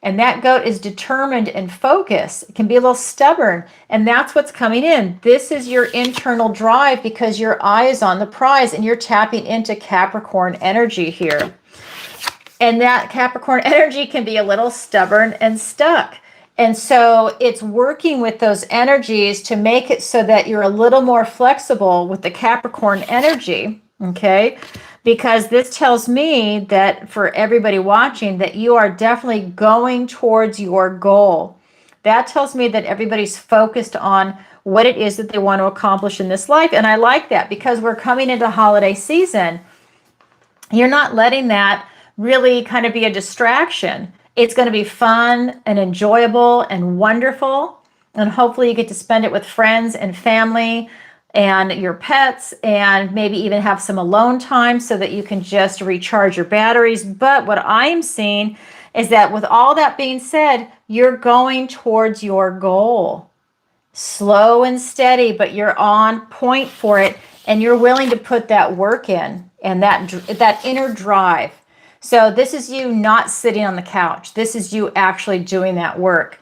And that goat is determined and focused. It can be a little stubborn. And that's what's coming in. This is your internal drive because your eye is on the prize and you're tapping into Capricorn energy here. And that Capricorn energy can be a little stubborn and stuck. And so it's working with those energies to make it so that you're a little more flexible with the Capricorn energy, okay? Because this tells me that for everybody watching that you are definitely going towards your goal. That tells me that everybody's focused on what it is that they want to accomplish in this life. And I like that because we're coming into holiday season. You're not letting that really kind of be a distraction. It's going to be fun and enjoyable and wonderful. And hopefully you get to spend it with friends and family and your pets and maybe even have some alone time so that you can just recharge your batteries. But what I'm seeing is that with all that being said, you're going towards your goal. Slow and steady, but you're on point for it and you're willing to put that work in and that inner drive. So this is you not sitting on the couch. This is you actually doing that work.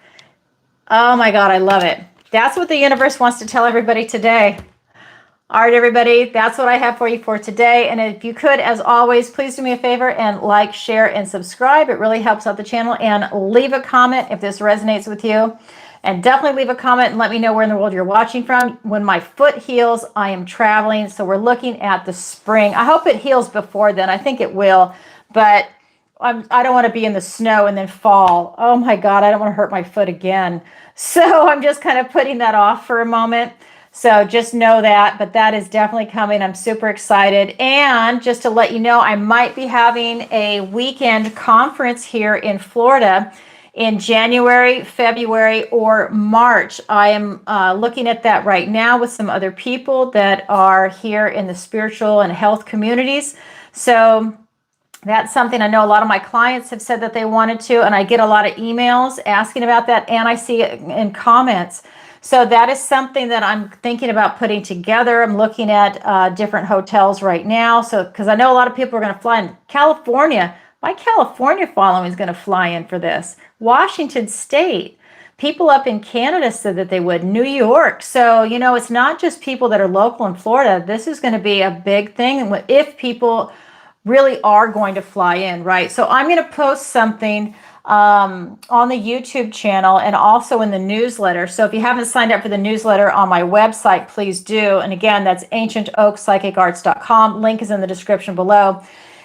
Oh my God, I love it. That's what the universe wants to tell everybody today. All right, everybody, that's what I have for you for today. And if you could, as always, please do me a favor and like, share, and subscribe. It really helps out the channel. And leave a comment if this resonates with you. And definitely leave a comment and let me know where in the world you're watching from. When my foot heals, I am traveling. So we're looking at the spring. I hope it heals before then. I think it will. But I don't want to be in the snow and then fall. Oh my God, I don't want to hurt my foot again. So I'm just kind of putting that off for a moment. So just know that, but that is definitely coming. I'm super excited. And just to let you know, I might be having a weekend conference here in Florida in January, February, or March. I am looking at that right now with some other people that are here in the spiritual and health communities. So that's something I know a lot of my clients have said that they wanted to, and I get a lot of emails asking about that, and I see it in comments. So that is something that I'm thinking about putting together. I'm looking at different hotels right now. So, because I know a lot of people are going to fly in California. My California following is going to fly in for this. Washington State. People up in Canada said that they would. New York. So, you know, it's not just people that are local in Florida. This is going to be a big thing if people really are going to fly in, right? So I'm going to post something on the YouTube channel and also in the newsletter. So if you haven't signed up for the newsletter on my website, please do. And again, that's ancientoakpsychicarts.com. Link is in the description below.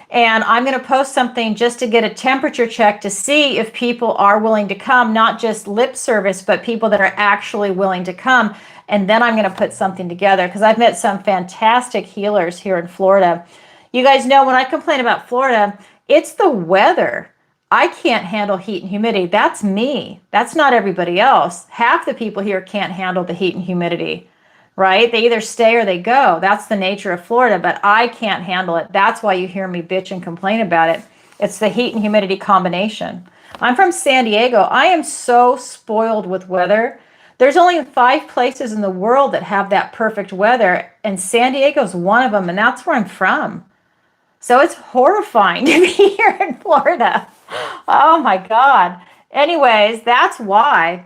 And I'm going to post something just to get a temperature check to see if people are willing to come, not just lip service, but people that are actually willing to come. And then I'm going to put something together because I've met some fantastic healers here in Florida. You guys know when I complain about Florida, it's the weather. I can't handle heat and humidity. That's me. That's not everybody else. Half the people here can't handle the heat and humidity, right? They either stay or they go. That's the nature of Florida, but I can't handle it. That's why you hear me bitch and complain about it. It's the heat and humidity combination. I'm from San Diego. I am so spoiled with weather. There's only 5 places in the world that have that perfect weather, and San Diego's one of them, and that's where I'm from. So it's horrifying to be here in Florida. Oh my God. Anyways, that's why.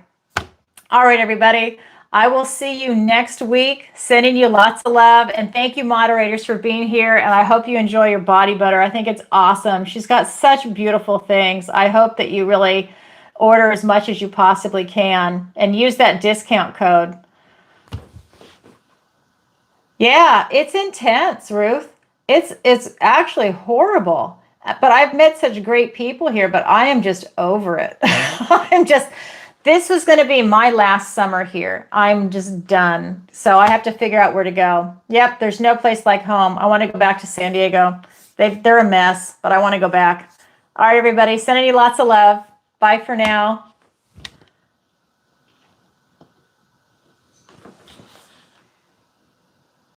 All right, everybody. I will see you next week. Sending you lots of love. And thank you, moderators, for being here. And I hope you enjoy your body butter. I think it's awesome. She's got such beautiful things. I hope that you really order as much as you possibly can and use that discount code. Yeah, it's intense, Ruth. It's actually horrible. But I've met such great people here, but I am just over it. This was going to be my last summer here. I'm just done. So I have to figure out where to go. Yep, there's no place like home. I want to go back to San Diego. They're a mess, but I want to go back. All right, everybody, sending you lots of love. Bye for now.